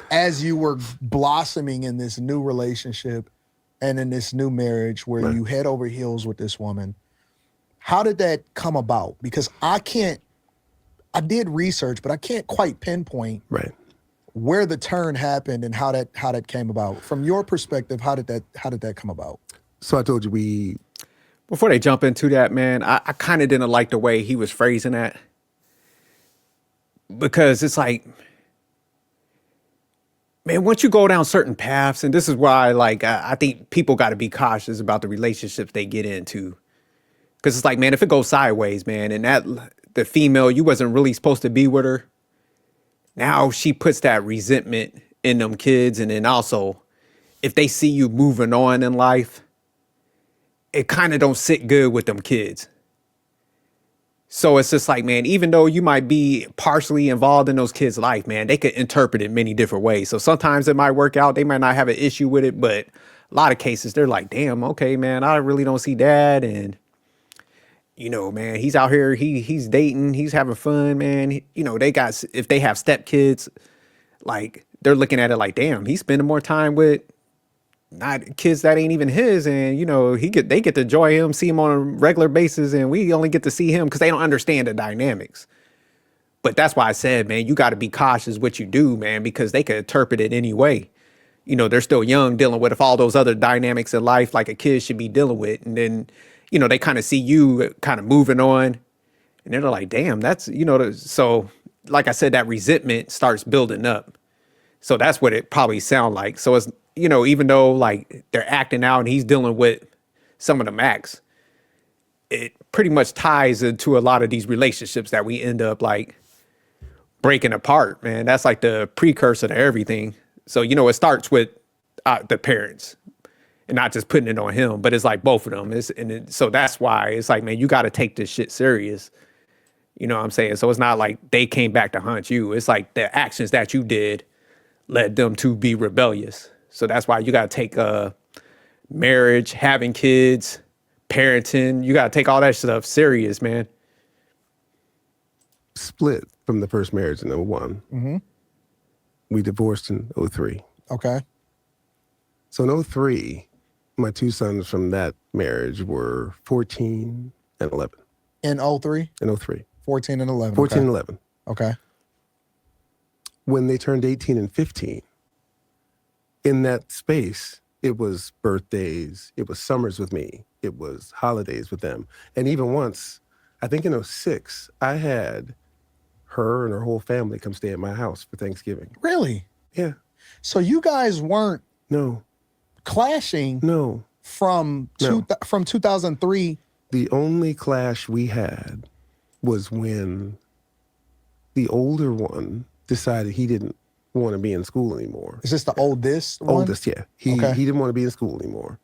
As you were blossoming in this new relationship and in this new marriage where you head over heels with this woman. How did that come about? Because I did research, but I can't quite pinpoint where the turn happened and how that came about. From your perspective, how did that come about? So I told you before they jump into that, man, I kind of didn't like the way he was phrasing that. Because it's like, man, once you go down certain paths, and this is why, like, I think people got to be cautious about the relationships they get into. Because it's like, man, if it goes sideways, man, and the female, you wasn't really supposed to be with her. Now she puts that resentment in them kids. And then also, if they see you moving on in life, it kind of don't sit good with them kids. So it's just like, man, even though you might be partially involved in those kids' life, man, they could interpret it many different ways. So sometimes it might work out. They might not have an issue with it, but a lot of cases they're like, damn, okay, man, I really don't see dad. And, you know, man, he's out here, he's dating, he's having fun, man. You know, if they have stepkids, like they're looking at it like, damn, he's spending more time with not kids that ain't even his, and you know they get to enjoy him, see him on a regular basis, and we only get to see him because they don't understand the dynamics. But that's why I said, man, you got to be cautious what you do, man, because they could interpret it any way. You know, they're still young, dealing with all those other dynamics in life like a kid should be dealing with, and then you know they kind of see you kind of moving on, and they're like, damn, that's so like I said, that resentment starts building up. So that's what it probably sound like. So it's, you know, even though like they're acting out and he's dealing with some of the acts, it pretty much ties into a lot of these relationships that we end up like breaking apart, man. That's like the precursor to everything. So, you know, it starts with the parents and not just putting it on him, but it's like both of them. So that's why it's like, man, you got to take this shit serious. You know what I'm saying? So it's not like they came back to hunt you. It's like the actions that you did led them to be rebellious. So that's why you got to take marriage, having kids, parenting. You got to take all that stuff serious, man. Split from the first marriage in 2001. Mm-hmm. We divorced in 2003. Okay. So in 2003, my two sons from that marriage were 14 and 11. In 2003? In 2003. 14 and 11. 14 and 11. Okay. When they turned 18 and 15, in that space, it was birthdays, it was summers with me, it was holidays with them. And even once, I think in 2006, I had her and her whole family come stay at my house for Thanksgiving. Really? Yeah. So you guys weren't clashing from 2003? The only clash we had was when the older one decided he didn't want to be in school anymore. Is this the oldest one? Oldest, yeah. He didn't want to be in school anymore.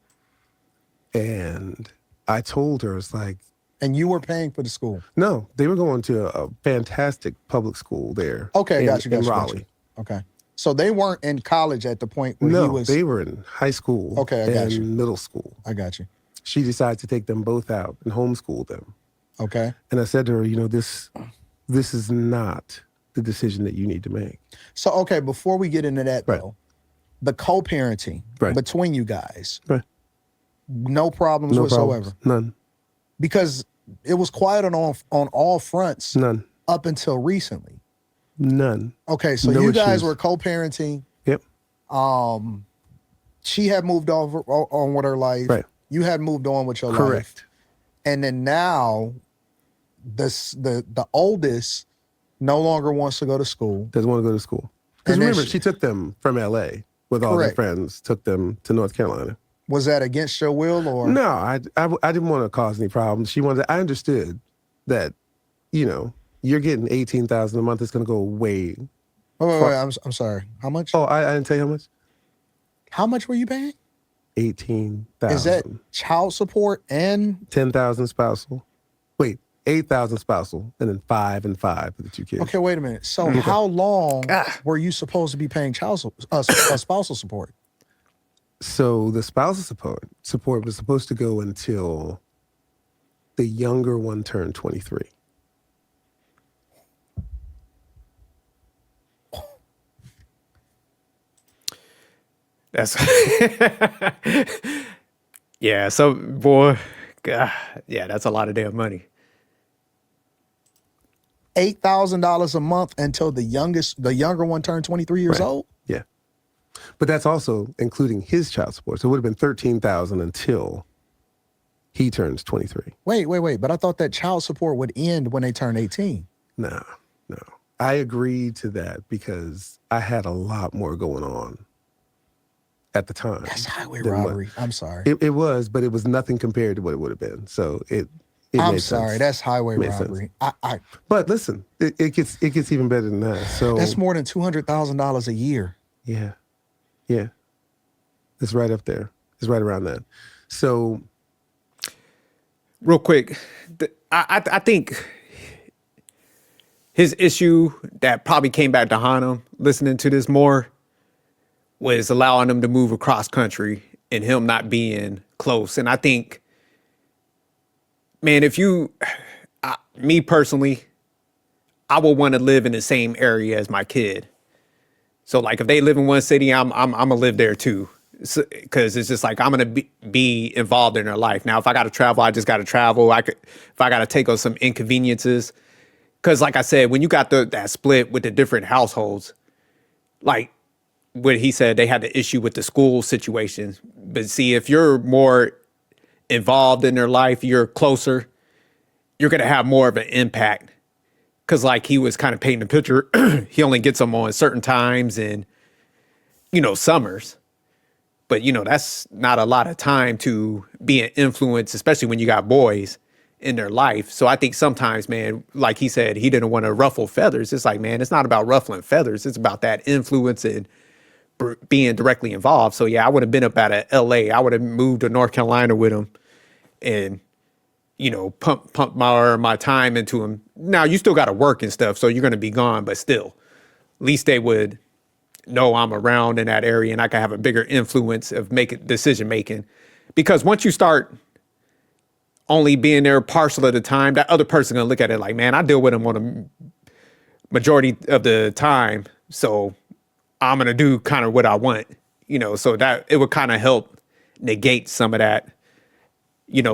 And I told her, it's like... And you were paying for the school? No, they were going to a fantastic public school there. Okay, got you. In Raleigh. Okay. So they weren't in college at the point where he was... they were in high school and middle school. I got you. she decides to take them both out and homeschool them. Okay. And I said to her, this is not the decision that you need to make. So, okay, before we get into that, Right. though, the co-parenting Right. between you guys, Right. no problems No whatsoever. problems. None. Because it was quiet on all fronts None. up until recently. None. Okay, so No you guys issues. were co-parenting. Yep. She had moved on with her life. Right. You had moved on with your life. Correct. And then now, the oldest no longer wants to go to school. Doesn't want to go to school. Because And then remember, she took them from LA with all their Correct. friends, took them to North Carolina. Was that against your will or? No, I didn't want to cause any problems. I understood that, you're getting $18,000 a month. It's going to go way. Wait, I'm sorry. How much? Oh, I didn't tell you how much? How much were you paying? $18,000. Is that child support and? $10,000 spousal? Wait, $8,000 spousal, and then 5 and 5 for the 2 kids. Okay, wait a minute. So how long were you supposed to be paying spousal support? So the spousal support was supposed to go until the younger one turned 23. That's yeah. So boy, God, yeah, that's a lot of damn money. $8,000 a month until the younger one turned 23 years Right. old? Yeah. But that's also including his child support. So it would have been $13,000 until he turns 23. Wait. But I thought that child support would end when they turn 18. No. I agreed to that because I had a lot more going on at the time. That's highway than what- robbery. I'm sorry. It was, but it was nothing compared to what it would have been. So it I'm made sorry. sense. That's highway Made sense. robbery. But listen, it gets even better than that. So That's more than $200,000 a year. Yeah. It's right up there. It's right around that. So Real quick, I think his issue that probably came back to haunt him listening to this more was allowing him to move across country and him not being close. And I think, man, me personally, I would want to live in the same area as my kid. So like if they live in one city, I'm gonna live there too. Because it's just like I'm gonna be involved in their life. Now, if I gotta travel, I just gotta travel. If I gotta take on some inconveniences. Because like I said, when you got that split with the different households, like what he said, they had the issue with the school situation. But see, if you're more involved in their life, you're closer, you're gonna have more of an impact. Because like he was kind of painting the picture, he only gets them on certain times and, summers. But, that's not a lot of time to be an influence, especially when you got boys in their life. So I think sometimes, man, like he said, he didn't want to ruffle feathers. It's like, man, it's not about ruffling feathers. It's about that influence and being directly involved. So, yeah, I would have been up out of LA. I would have moved to North Carolina with him and, pump my time into him. Now, you still got to work and stuff, so you're going to be gone. But still, at least they would know I'm around in that area and I can have a bigger influence of decision making. Because once you start only being there partial of the time, that other person gonna look at it like, man, I deal with them on a majority of the time, so I'm gonna do kind of what I want, so that it would kind of help negate some of that,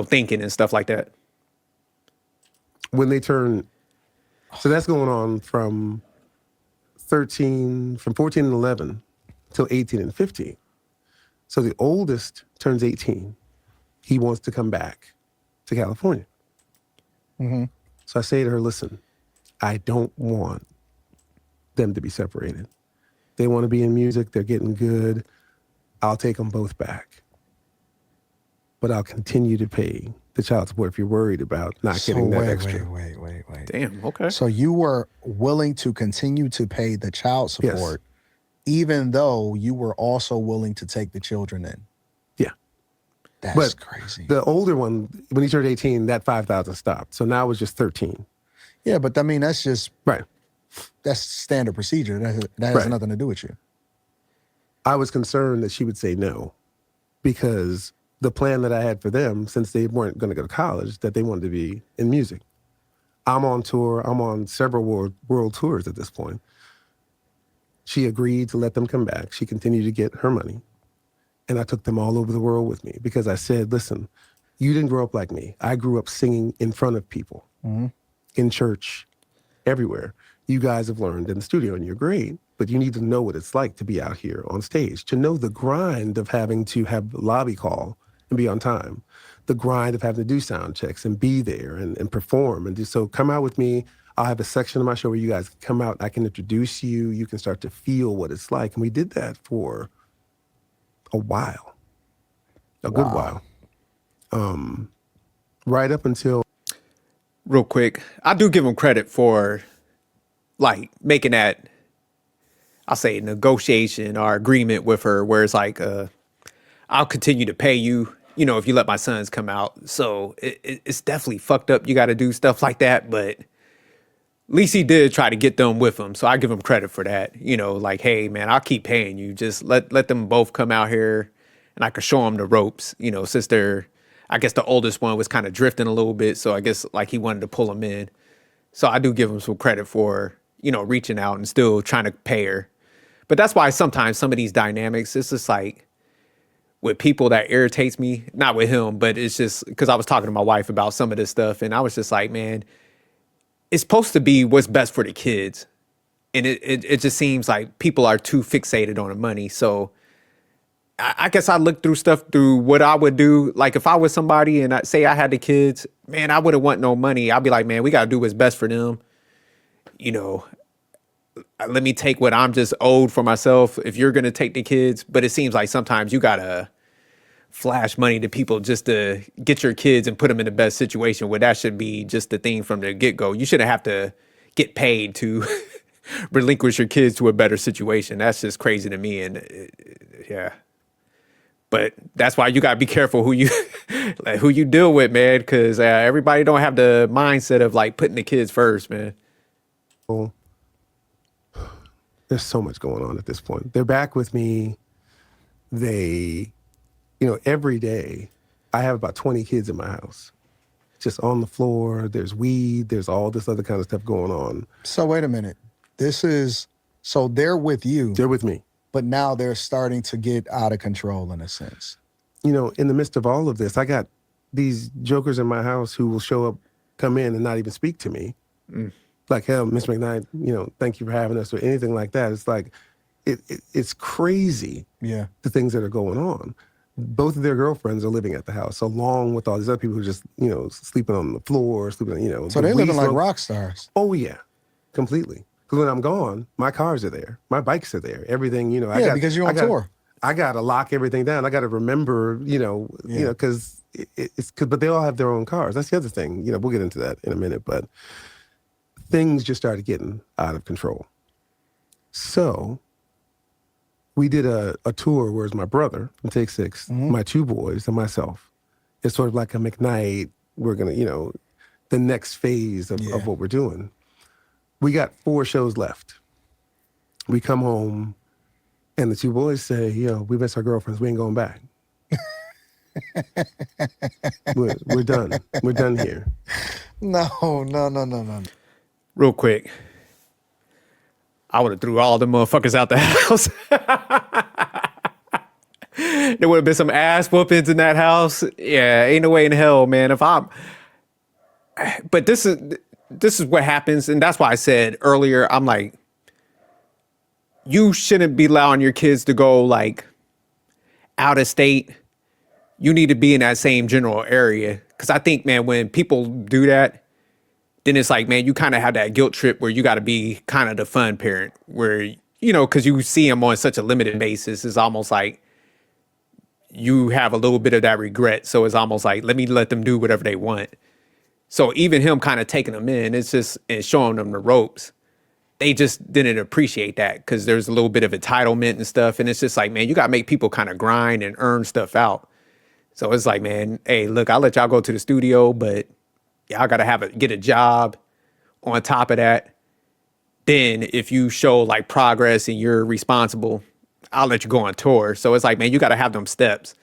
thinking and stuff like that. when they turn, so that's going on from 14 and 11 till 18 and 15. So the oldest turns 18. He wants to come back to California. Mm-hmm. So I say to her, listen, I don't want them to be separated. They want to be in music. They're getting good. I'll take them both back. But I'll continue to pay the child support if you're worried about not getting that extra. Wait. Damn. Okay. So you were willing to continue to pay the child support, even though you were also willing to take the children in? Yeah. That's crazy. The older one, when he turned 18, that $5,000 stopped. So now it's just 13. Yeah, but I mean, that's just, Right. that's standard procedure. That has Right. nothing to do with you. I was concerned that she would say no because the plan that I had for them, since they weren't going to go to college, that they wanted to be in music. I'm on tour. I'm on several world tours at this point. She agreed to let them come back. She continued to get her money. And I took them all over the world with me because I said, listen, you didn't grow up like me. I grew up singing in front of people, in church, everywhere. You guys have learned in the studio, and you're great, but you need to know what it's like to be out here on stage, to know the grind of having to have lobby call and be on time, the grind of having to do sound checks and be there and perform. And so come out with me. I'll have a section of my show where you guys can come out. I can introduce you. You can start to feel what it's like. And we did that for a while, a good while. Right up until... Real quick, I do give him credit for like making that, I'll say, negotiation or agreement with her where it's like, I'll continue to pay you, you know, if you let my sons come out. So it's definitely fucked up. You got to do stuff like that. But at least he did try to get them with him. So I give him credit for that. You know, like, hey, man, I'll keep paying you. Just let them both come out here and I could show them the ropes, you know, since I guess the oldest one was kind of drifting a little bit. So I guess like he wanted to pull them in. So I do give him some credit for, you know, reaching out and still trying to pay her. But that's why sometimes some of these dynamics, it's just like with people that irritates me, not with him, but it's just because I was talking to my wife about some of this stuff. And I was just like, man, it's supposed to be what's best for the kids. And it just seems like people are too fixated on the money. So I guess I look through stuff through what I would do. Like if I was somebody and I say I had the kids, man, I wouldn't want no money. I'd be like, man, we got to do what's best for them. You know, let me take what I'm just owed for myself if you're going to take the kids. But it seems like sometimes you got to flash money to people just to get your kids and put them in the best situation, where that should be just the thing from the get-go. You shouldn't have to get paid to relinquish your kids to a better situation. That's just crazy to me. And yeah. But that's why you got to be careful who you deal with, man, because everybody don't have the mindset of like putting the kids first, man. Well, there's so much going on at this point. They're back with me. They, you know, every day I have about 20 kids in my house, just on the floor. There's weed. There's all this other kind of stuff going on. So wait a minute. So they're with you. They're with me. But now they're starting to get out of control in a sense. You know, in the midst of all of this, I got these jokers in my house who will show up, come in and not even speak to me. Like, hell, Miss McKnight, you know, thank you for having us or anything like that. It's like, it's crazy. Yeah. The things that are going on. Both of their girlfriends are living at the house, along with all these other people who just, you know, sleeping on the floor, sleeping, you know. So they're living like rock stars. Oh, yeah, completely. Because when I'm gone, my cars are there. My bikes are there. Everything, you know. Because you're on tour. I got to lock everything down. I got to remember, because but they all have their own cars. That's the other thing. You know, we'll get into that in a minute. But things just started getting out of control. So we did a tour where it's my brother from Take Six, my two boys, and myself. It's sort of like a McKnight. We're going to, you know, the next phase of what we're doing. We got 4 shows left. We come home, and the two boys say, yo, we miss our girlfriends. We ain't going back. We're done. We're done here. No. Real quick, I would have threw all them motherfuckers out the house. There would have been some ass whoopings in that house. Yeah, ain't no way in hell, man. But this is what happens. And that's why I said earlier, I'm like, you shouldn't be allowing your kids to go like out of state. You need to be in that same general area. Cause I think, man, when people do that, then it's like, man, you kind of have that guilt trip where you got to be kind of the fun parent where, you know, cause you see them on such a limited basis. It's almost like you have a little bit of that regret. So it's almost like, let them do whatever they want. So even him kind of taking them in, it's just and showing them the ropes. They just didn't appreciate that because there's a little bit of entitlement and stuff. And it's just like, man, you got to make people kind of grind and earn stuff out. So it's like, man, hey, look, I'll let y'all go to the studio, but y'all got to get a job on top of that. Then if you show like progress and you're responsible, I'll let you go on tour. So it's like, man, you got to have them steps.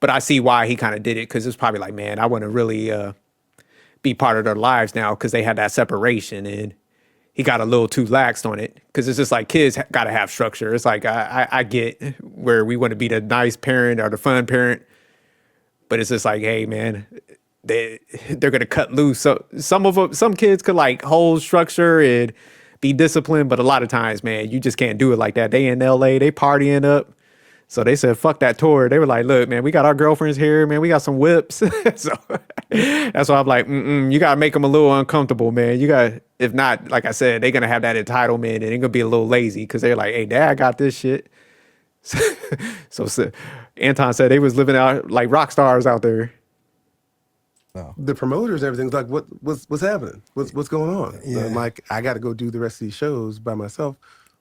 But I see why he kind of did it, because it's probably like, man, I want to really be part of their lives now, because they had that separation, and he got a little too laxed on it, because it's just like kids got to have structure. It's like I get where we want to be the nice parent or the fun parent, but it's just like, hey, man, they're gonna cut loose. So some kids could like hold structure and be disciplined, but a lot of times, man, you just can't do it like that. They in LA, they partying up. So they said, fuck that tour. They were like, look, man, we got our girlfriends here, man. We got some whips. So that's why I'm like, you got to make them a little uncomfortable, man. You got, if not, like I said, they're going to have that entitlement and they're going to be a little lazy, because they're like, hey, dad got this shit. So Anton said they was living out like rock stars out there. The promoters, everything's like, what's happening? What's going on? Yeah. I'm like, I got to go do the rest of these shows by myself,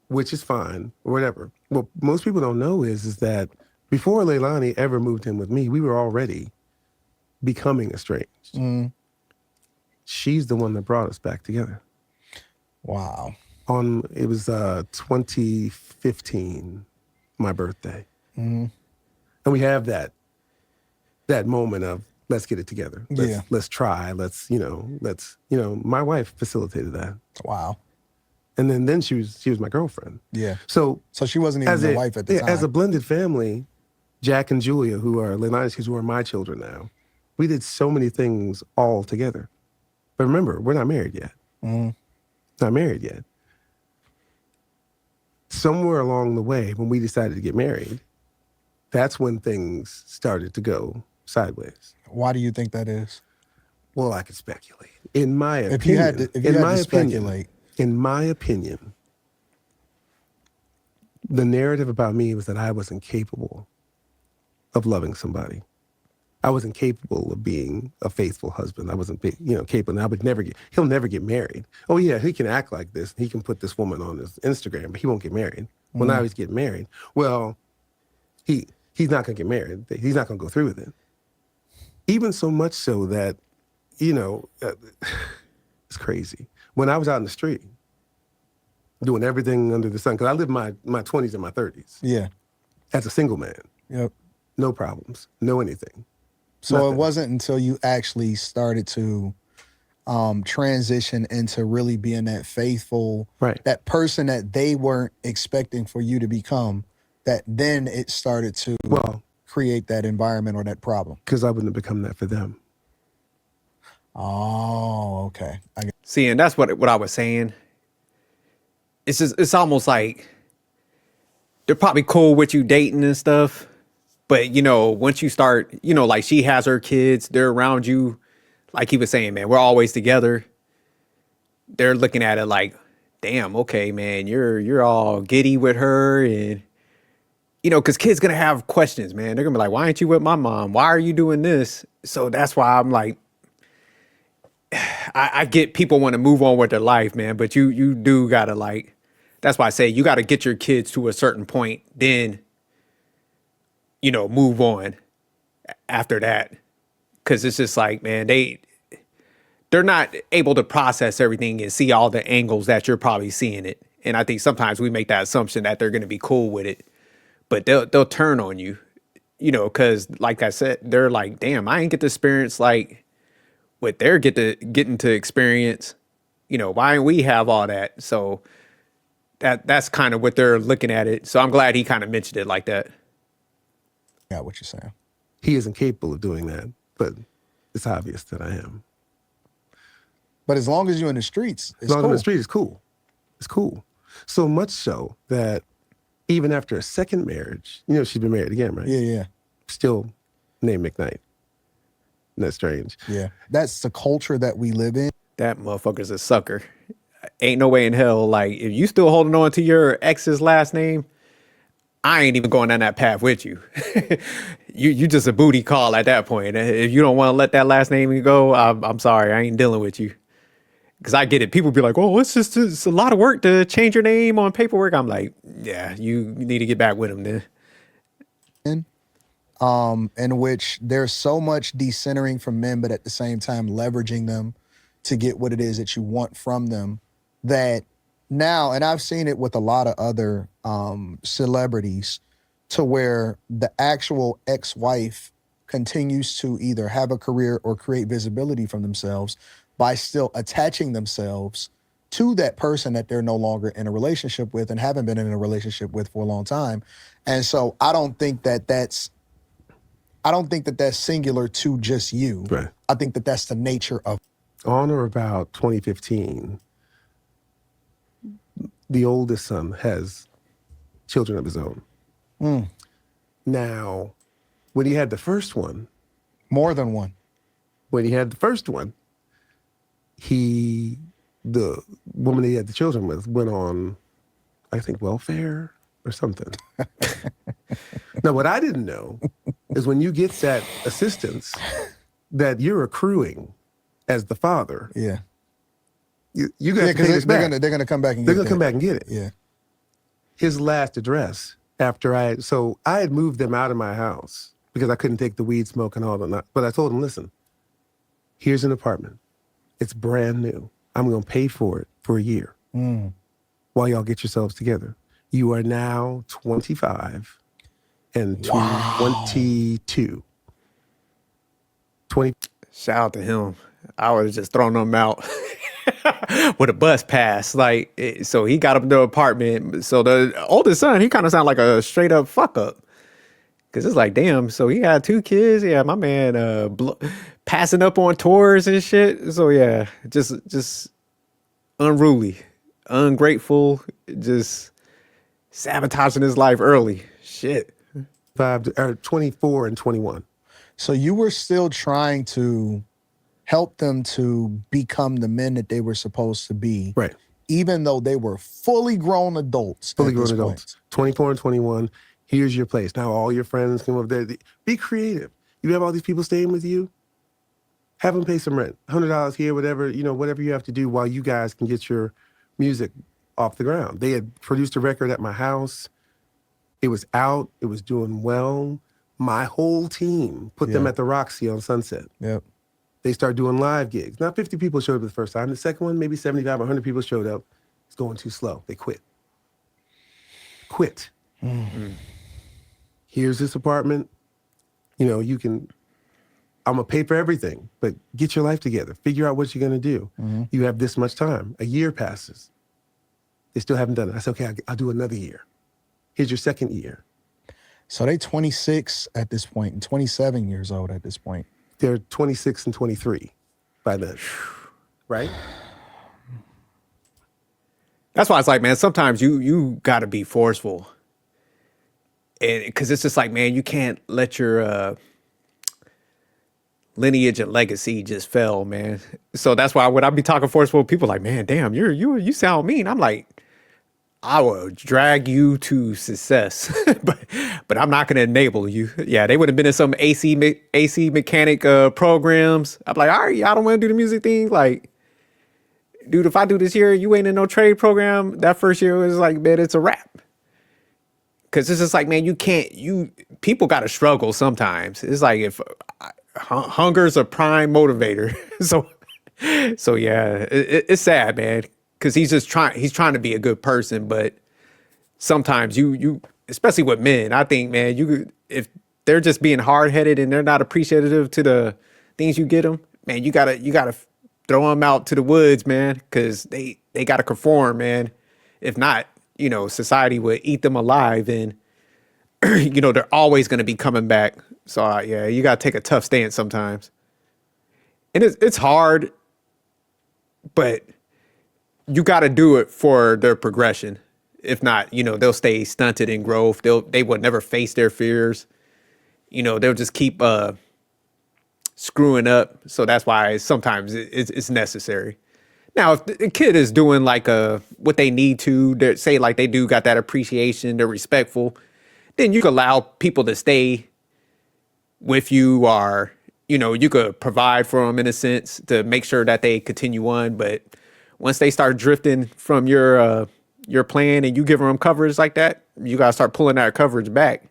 which is fine or whatever. What most people don't know is that before Leilani ever moved in with me, we were already becoming estranged. She's the one that brought us back together. Wow. It was 2015, my birthday. And we have that moment of, let's get it together. Let's try. My wife facilitated that. Wow. And then she was my girlfriend. Yeah. So she wasn't even your wife at the time. As a blended family, Jack and Julia, who are Leilani's kids, who are my children now, we did so many things all together. But remember, we're not married yet. Not married yet. Somewhere along the way, when we decided to get married, that's when things started to go sideways. Why do you think that is? Well, I could speculate. In my opinion, if you had to speculate. In my opinion, the narrative about me was that I wasn't capable of loving somebody. I wasn't capable of being a faithful husband. I wasn't, capable. And he'll never get married. Oh yeah, he can act like this. He can put this woman on his Instagram, but he won't get married. Well, now he's getting married. Well, he's not going to get married. He's not going to go through with it. Even so much so that, it's crazy. When I was out in the street, doing everything under the sun, because I lived my 20s and my 30s. Yeah. As a single man. Yep. No problems. No anything. So Nothing. It wasn't until you actually started to transition into really being that faithful, that person that they weren't expecting for you to become, that then it started to create that environment or that problem. Because I wouldn't have become that for them. Oh, okay. See, and that's what I was saying. It's almost like they're probably cool with you dating and stuff, but once you start, like she has her kids, they're around you, like he was saying, man, we're always together. They're looking at it like, damn, okay, man, you're all giddy with her, and because kids gonna have questions, man. They're gonna be like, why aren't you with my mom? Why are you doing this? So that's why I'm like, I get people want to move on with their life, man, but you do gotta like, that's why I say you gotta get your kids to a certain point, then, move on after that. Cause it's just like, man, they're not able to process everything and see all the angles that you're probably seeing it. And I think sometimes we make that assumption that they're gonna be cool with it, but they'll turn on you, cause like I said, they're like, damn, I ain't get to experience like what they're getting to experience, why ain't we have all that? So that's kind of what they're looking at it. So I'm glad he kind of mentioned it like that. Yeah, what you're saying. He isn't capable of doing that, but it's obvious that I am. But as long as you're in the streets, it's as long cool. as I'm in the street, it's cool. It's cool. So much so that even after a second marriage, she's been married again, right? Yeah. Still named McKnight. Isn't that strange? Yeah. That's the culture that we live in. That motherfucker's a sucker. Ain't no way in hell. Like, if you still holding on to your ex's last name, I ain't even going down that path with you. You just a booty call at that point. If you don't want to let that last name go, I'm sorry. I ain't dealing with you. Because I get it. People be like, oh, it's a lot of work to change your name on paperwork. I'm like, yeah, you need to get back with them then. In which there's so much decentering from men, but at the same time leveraging them to get what it is that you want from them, that now, and I've seen it with a lot of other celebrities, to where the actual ex-wife continues to either have a career or create visibility from themselves by still attaching themselves to that person that they're no longer in a relationship with and haven't been in a relationship with for a long time. And so I don't think that that's singular to just you. Right. I think that that's the nature of. On or about 2015, the oldest son has children of his own. Now, when he had the first one, More than one. The woman he had the children with went on, I think, welfare or something. Now, what I didn't know is when you get that assistance that you're accruing as the father. Yeah. You got to pay this back. They're gonna come back and They're get going to come back and get it. Yeah. His last address after I had moved them out of my house because I couldn't take the weed smoke and all that. But I told him, listen, here's an apartment. It's brand new. I'm going to pay for it for a year while y'all get yourselves together. You are now 25 and 22. 20. Shout out to him. I would have just thrown him out with a bus pass. So he got up in the apartment. So the oldest son, he kind of sounded like a straight up fuck up. Cause it's like, damn. So he had 2 kids. Yeah, my man, passing up on tours and shit. So yeah, just unruly, ungrateful, just sabotaging his life early. Shit. 24 and 21. So you were still trying to help them to become the men that they were supposed to be. Right. Even though they were fully grown adults. Fully grown adults. 24 and 21. Here's your place. Now all your friends come over there. Be creative. You have all these people staying with you. Have them pay some rent. $100 here, whatever you have to do while you guys can get your music off the ground. They had produced a record at my house. It was out. It was doing well. My whole team put them at the Roxy on Sunset. Yep. They start doing live gigs. Now 50 people showed up the first time. The second one, maybe 75, 100 people showed up. It's going too slow. They quit. Here's this apartment. I'm going to pay for everything, but get your life together. Figure out what you're going to do. You have this much time. A year passes. They still haven't done it. I said, okay, I'll do another year. Here's your second year. So they 26 at this point and 27 years old at this point. They're 26 and 23 by then, right? That's why it's like, man, sometimes you got to be forceful. And because it's just like, man, you can't let your lineage and legacy just fail, man. So that's why when I be talking forceful, people are like, man, damn, you sound mean. I'm like, I will drag you to success, but I'm not going to enable you. Yeah, they would have been in some AC mechanic programs. I'm like, all right, y'all don't want to do the music thing. Like, dude, if I do this year, you ain't in no trade program. That first year was like, man, it's a wrap. Cause it's just like, man, people got to struggle sometimes. It's like if hunger's a prime motivator. So yeah, it's sad, man. Cause he's trying to be a good person. But sometimes you, especially with men, I think, man, if they're just being hard headed and they're not appreciative to the things you get them, man, you gotta throw them out to the woods, man. Cause they gotta conform, man. If not, society would eat them alive, and they're always going to be coming back. So yeah, you got to take a tough stance sometimes, and it's hard, but you got to do it for their progression. If not, they'll stay stunted in growth. They will never face their fears. They'll just keep screwing up. So that's why sometimes it's necessary. Now, if the kid is doing like what they need to, say like they do got that appreciation, they're respectful, then you could allow people to stay with you, or, you could provide for them in a sense to make sure that they continue on. But once they start drifting from your plan and you giving them coverage like that, you got to start pulling that coverage back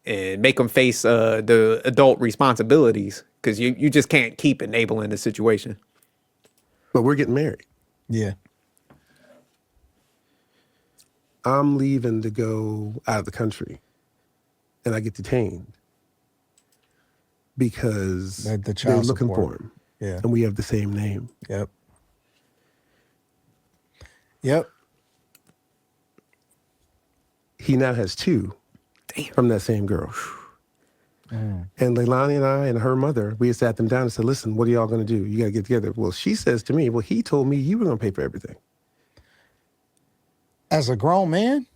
and make them face the adult responsibilities, because you just can't keep enabling the situation. But we're getting married. Yeah. I'm leaving to go out of the country, and I get detained. because The they're child looking support. for him. Yeah. And we have the same name. Yep. Yep. He now has 2 from that same girl. And Leilani and I and her mother, we had sat them down and said, listen, what are y'all going to do? You got to get together. Well, she says to me, well, he told me you were going to pay for everything. As a grown man?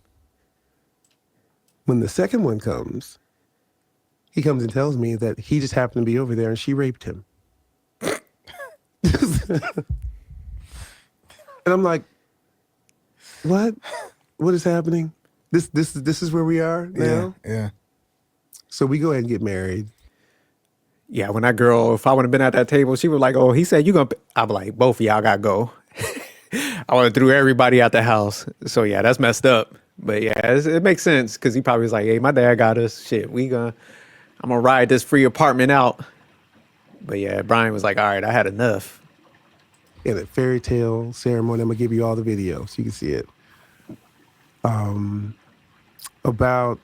When the second one comes, he comes and tells me that he just happened to be over there and she raped him. And I'm like, what? What is happening? This is where we are now? Yeah. So we go ahead and get married. Yeah, when that girl, if I would have been at that table, she was like, oh, he said you gonna, I'd be like, both of y'all gotta go. I would have threw everybody out the house. So yeah, that's messed up. But yeah, it makes sense because he probably was like, hey, my dad got us. Shit, I'm gonna ride this free apartment out. But yeah, Brian was like, all right, I had enough. In a fairy tale ceremony, I'm gonna give you all the video so you can see it. About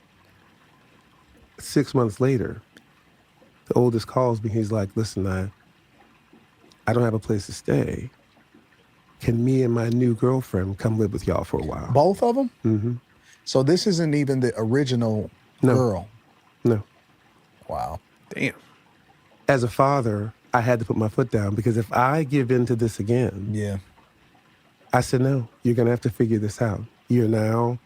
6 months later, the oldest calls me. He's like, listen, I don't have a place to stay. Can me and my new girlfriend come live with y'all for a while? Both of them? Mm-hmm. So this isn't even the original girl? No. Wow. Damn. As a father, I had to put my foot down because if I give in to this again, I said, no, you're going to have to figure this out. You're now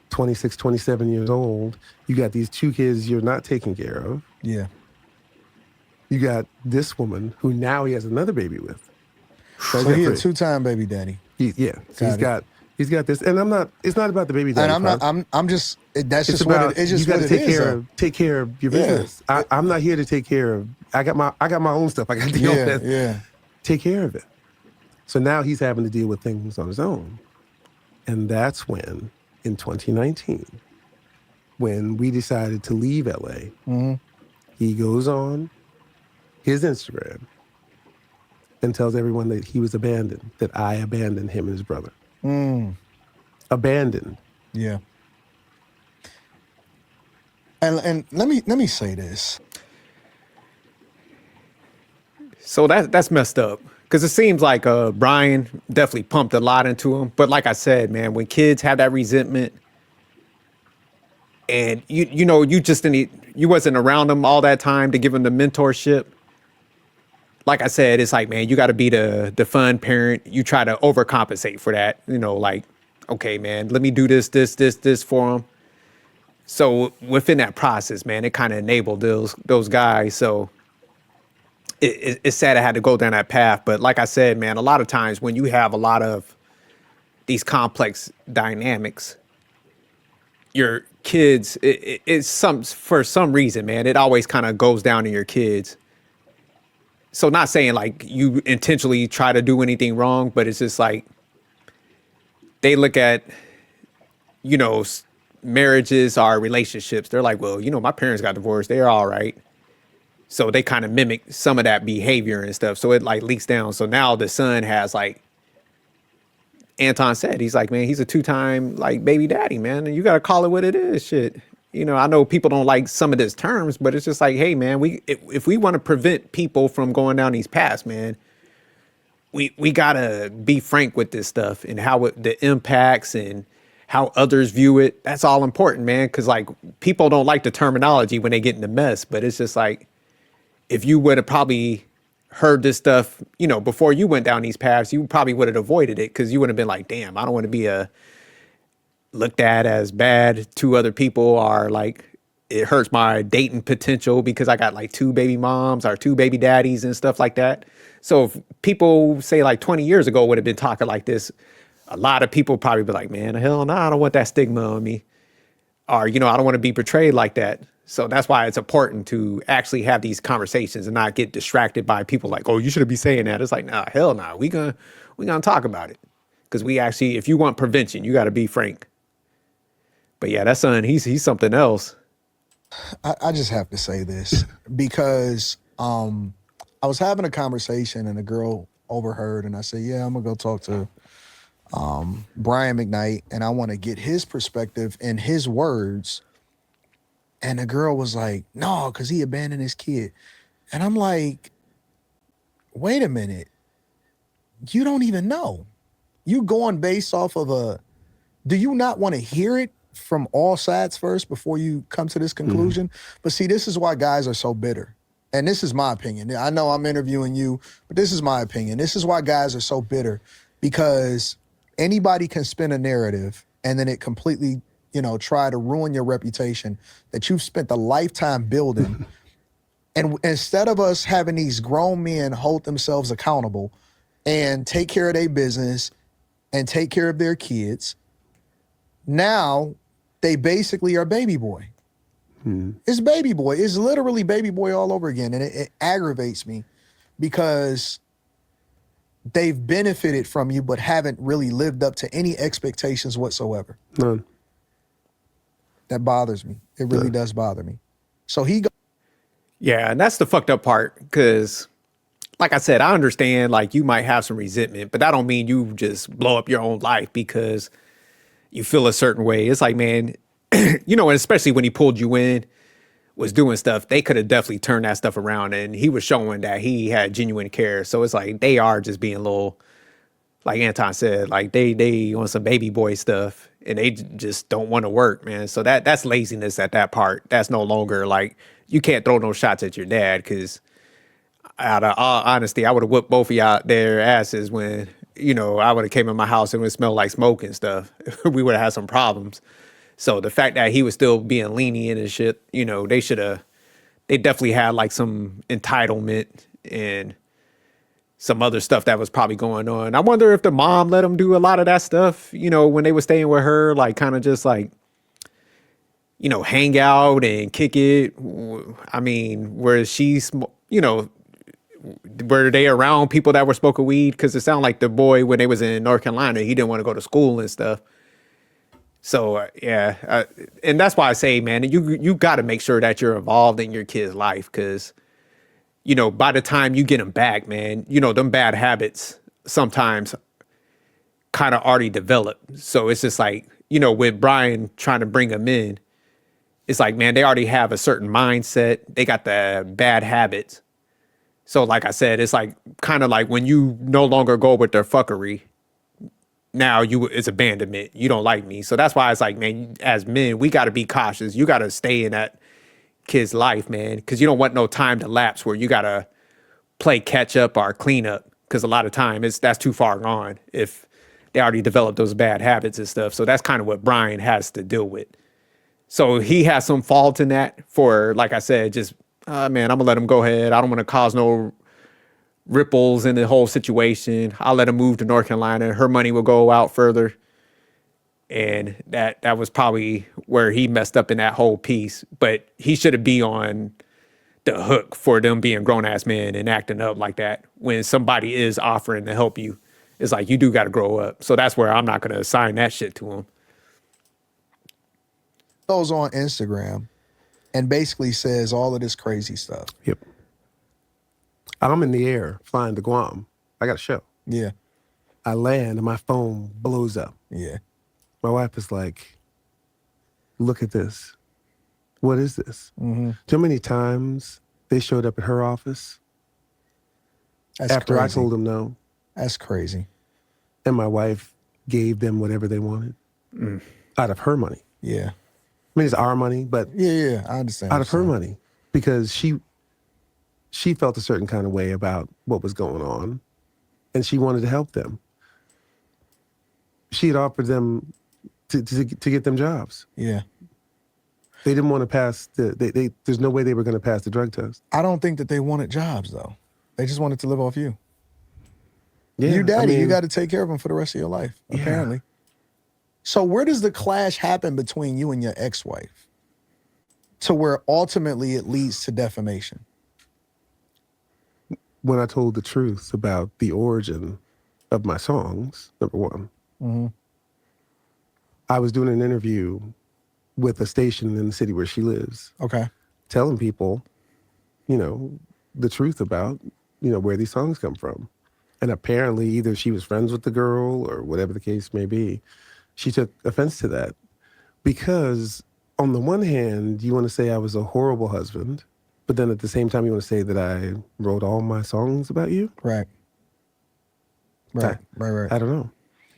26, 27 years old. You got these 2 kids you're not taking care of. Yeah. You got this woman who now he has another baby with. So he a 2-time baby daddy. So he's got this, and it's not about the baby daddy. And I'm just, that's it's just about, what it is. Just you got what to it is. take care of your business. I'm not here to take care of, I got my own stuff I got to deal with. Yeah. Take care of it. So now he's having to deal with things on his own. And that's when, in 2019, when we decided to leave LA, he goes on his Instagram and tells everyone that he was abandoned, that I abandoned him and his brother. Abandoned. Yeah. And let me say this. So that's messed up. Because it seems like Brian definitely pumped a lot into him. But like I said, man, when kids have that resentment and you just you wasn't around them all that time to give them the mentorship. Like I said, it's like, man, you got to be the fun parent. You try to overcompensate for that. Like, okay, man, let me do this for them. So within that process, man, it kind of enabled those guys. So it's sad I had to go down that path. But like I said, man, a lot of times when you have a lot of these complex dynamics, your kids, for some reason, man, it always kind of goes down to your kids. So not saying like you intentionally try to do anything wrong, but it's just like they look at, marriages are relationships. They're like, well, my parents got divorced. They're all right. So they kind of mimic some of that behavior and stuff. So it like leaks down. So now the son has, like Anton said, he's like, man, he's a 2-time like baby daddy, man. And you got to call it what it is. Shit. I know people don't like some of these terms, but it's just like, hey, man, if we want to prevent people from going down these paths, man, we got to be frank with this stuff and how the impacts and how others view it. That's all important, man. Because like people don't like the terminology when they get in the mess, but it's just like, if you would have probably heard this stuff, before you went down these paths, you probably would have avoided it because you would have been like, damn, I don't want to be looked at as bad to other people, or like it hurts my dating potential because I got like 2 baby moms or 2 baby daddies and stuff like that. So if people say like 20 years ago would have been talking like this, a lot of people probably be like, man, hell no, I don't want that stigma on me. Or, I don't want to be portrayed like that. So that's why it's important to actually have these conversations and not get distracted by people like, oh, you shouldn't be saying that. It's like, nah, hell no, we gonna talk about it. Because we actually, if you want prevention, you got to be frank. But yeah, that son, he's something else. I just have to say this because I was having a conversation and a girl overheard, and I said, yeah, I'm going to go talk to Brian McKnight, and I want to get his perspective and his words. And the girl was like, no, because he abandoned his kid. And I'm like, wait a minute. You don't even know. You going based off of do you not want to hear it from all sides first before you come to this conclusion? But see, this is why guys are so bitter. And this is my opinion. I know I'm interviewing you, but this is my opinion. This is why guys are so bitter, because anybody can spin a narrative and then it completely, try to ruin your reputation that you've spent a lifetime building. And instead of us having these grown men hold themselves accountable and take care of their business and take care of their kids, now they basically are baby boy. It's baby boy. It's literally baby boy all over again. And it aggravates me because they've benefited from you but haven't really lived up to any expectations whatsoever. None. That bothers me. It really does bother me. So Yeah, and that's the fucked up part, because like I said, I understand like you might have some resentment, but that don't mean you just blow up your own life because you feel a certain way. It's like, man, and especially when he pulled you in, was doing stuff, they could have definitely turned that stuff around, and he was showing that he had genuine care. So it's like they are just being a little, like Anton said, like they on some baby boy stuff, and they just don't want to work, man. So that's laziness at that part. That's no longer like, you can't throw no shots at your dad, because out of all honesty, I would have whooped both of y'all their asses when, I would have came in my house and it would smell like smoke and stuff. We would have had some problems. So the fact that he was still being lenient and shit, they definitely had like some entitlement and some other stuff that was probably going on. I wonder if the mom let him do a lot of that stuff, when they were staying with her, like kind of just like, hang out and kick it. I mean, where she's, were they around people that were smoking weed? Because it sounded like the boy, when they was in North Carolina, he didn't want to go to school and stuff. So and that's why I say, man, you got to make sure that you're involved in your kid's life, because by the time you get them back, man, them bad habits sometimes kind of already developed. So it's just like, with Brian trying to bring them in, it's like, man, they already have a certain mindset. They got the bad habits. So like I said, it's like kind of like when you no longer go with their fuckery, now it's abandonment. You don't like me. So that's why it's like, man, as men, we got to be cautious. You got to stay in that kid's life, man, because you don't want no time to lapse where you got to play catch up or clean up, because a lot of time that's too far gone if they already developed those bad habits and stuff. So that's kind of what Brian has to deal with. So he has some fault in that for, like I said, just, man, I'm going to let him go ahead. I don't want to cause no ripples in the whole situation. I'll let him move to North Carolina. Her money will go out further. And that was probably where he messed up in that whole piece. But he should have been on the hook for them being grown-ass men and acting up like that when somebody is offering to help you. It's like, you do got to grow up. So that's where I'm not going to assign that shit to him. Goes on Instagram and basically says all of this crazy stuff. Yep. I'm in the air flying to Guam. I got a show. Yeah. I land and my phone blows up. Yeah. My wife is like, look at this. What is this? Mm-hmm. Too many times they showed up at her office after crazy. I told them no. That's crazy. And my wife gave them whatever they wanted out of her money. Yeah. I mean, it's our money, but yeah, I understand. Out of her money, because she felt a certain kind of way about what was going on, and she wanted to help them. She had offered them to get them jobs. Yeah. They didn't want to pass there's no way they were going to pass the drug test. I don't think that they wanted jobs, though. They just wanted to live off you. Yeah, You daddy, I mean, you got to take care of them for the rest of your life, apparently. Yeah. So where does the clash happen between you and your ex-wife to where ultimately it leads to defamation? When I told the truth about the origin of my songs, number one. Mm-hmm. I was doing an interview with a station in the city where she lives. Okay. Telling people, the truth about, where these songs come from. And apparently either she was friends with the girl or whatever the case may be. She took offense to that because on the one hand, you want to say I was a horrible husband, But then at the same time, you want to say that I wrote all my songs about you? Right. Right. I don't know.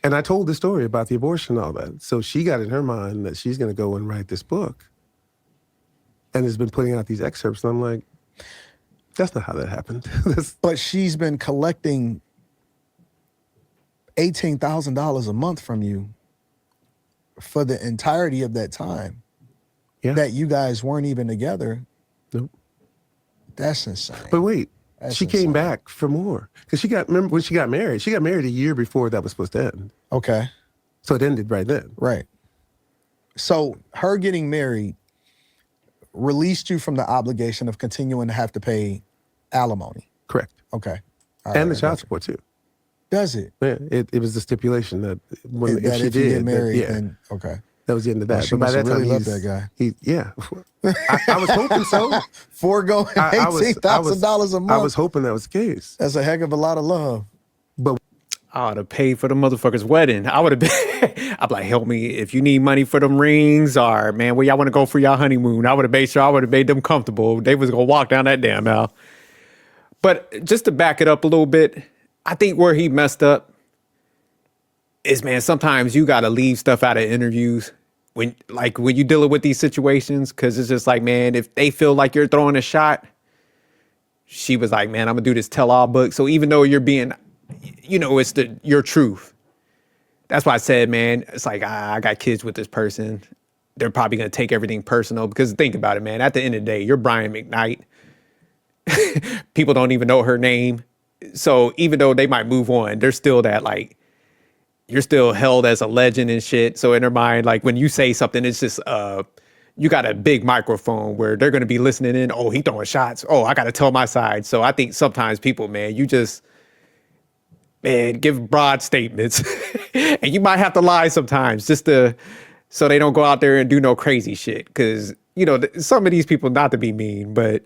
And I told the story about the abortion and all that. So she got in her mind that she's going to go and write this book and has been putting out these excerpts. And I'm like, that's not how that happened. But she's been collecting $18,000 a month from you for the entirety of that time that you guys weren't even together. Nope. That's insane. But wait, That's she came back for more. Because remember when she got married a year before that was supposed to end. Okay. So it ended right then. Right. So her getting married released you from the obligation of continuing to have to pay alimony. Correct. Okay. And the child support too. Does it? Yeah, it was the stipulation that when That if you get married, then okay. That was the end of that. She but by that really time, loved that guy. I was hoping so. Foregoing $18,000 a month. I was hoping that was the case. That's a heck of a lot of love. But I would have paid for the motherfucker's wedding. I would have been, I'd be like, help me if you need money for them rings or, man, where y'all want to go for y'all honeymoon. I would have made sure I would have made them comfortable. They was going to walk down that damn aisle. But just to back it up a little bit, I think where he messed up is, man, sometimes you got to leave stuff out of interviews when you're dealing with these situations, because it's just like, man, if they feel like you're throwing a shot, she was like, man, I'm gonna do this tell-all book. So even though you're being, it's your truth. That's why I said, man, it's like, I got kids with this person. They're probably gonna take everything personal, because think about it, man, at the end of the day, you're Brian McKnight. People don't even know her name. So even though they might move on, there's still that, like, you're still held as a legend and shit. So in her mind, like, when you say something, it's just, you got a big microphone where they're going to be listening in. Oh, he throwing shots. Oh, I got to tell my side. So I think sometimes people, man, you just, man, give broad statements and you might have to lie sometimes just so they don't go out there and do no crazy shit. Cause some of these people, not to be mean, but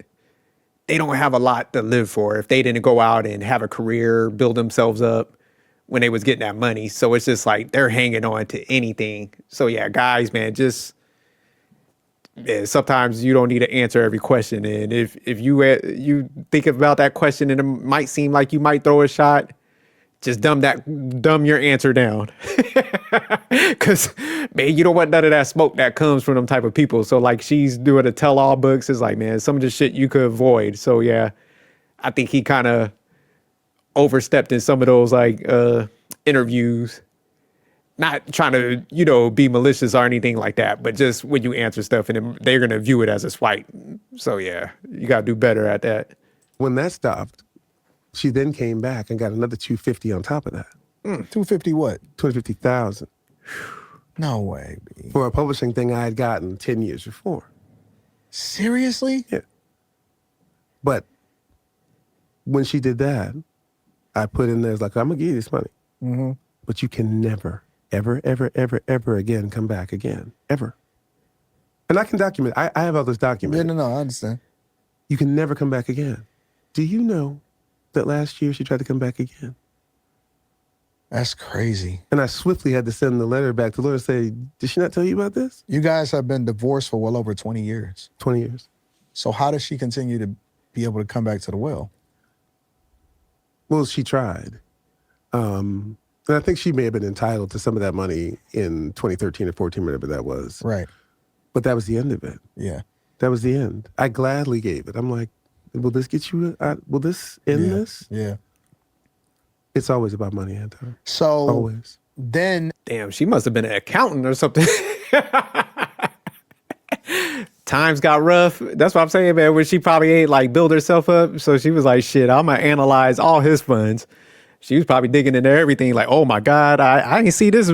they don't have a lot to live for if they didn't go out and have a career, build themselves up when they was getting that money. So it's just like they're hanging on to anything. So yeah, guys, man, just sometimes you don't need to answer every question. And if you think about that question and it might seem like you might throw a shot, just dumb your answer down. Cause man, you don't want none of that smoke that comes from them type of people. So like she's doing a tell-all books. It's like, man, some of the shit you could avoid. So yeah, I think he kind of overstepped in some of those like interviews, not trying to be malicious or anything like that, but just when you answer stuff and they're gonna view it as a swipe. So yeah, you gotta do better at that. When that stopped, she then came back and got another $250 on top of that. 250 what? 250,000. No way, B. For a publishing thing I had gotten 10 years before. Seriously? Yeah. But when she did that, I put in there, like, I'm going to give you this money. Mm-hmm. But you can never, ever, ever, ever, ever again come back again. Ever. And I can document. I have all this documented. Yeah, no, I understand. You can never come back again. Do you know that last year she tried to come back again? That's crazy. And I swiftly had to send the letter back to Laura and say, did she not tell you about this? You guys have been divorced for well over 20 years. 20 years. So how does she continue to be able to come back to the well? Well, she tried. And I think she may have been entitled to some of that money in 2013 or 14, whatever that was. Right. But that was the end of it. Yeah. That was the end. I gladly gave it. I'm like, will this get you, will this end this? Yeah. It's always about money, Anton. So always. Then. Damn, she must have been an accountant or something. Times got rough. That's what I'm saying, man. When she probably ain't like build herself up. So she was like, shit, I'm going to analyze all his funds. She was probably digging into everything like, oh my God, I didn't see this,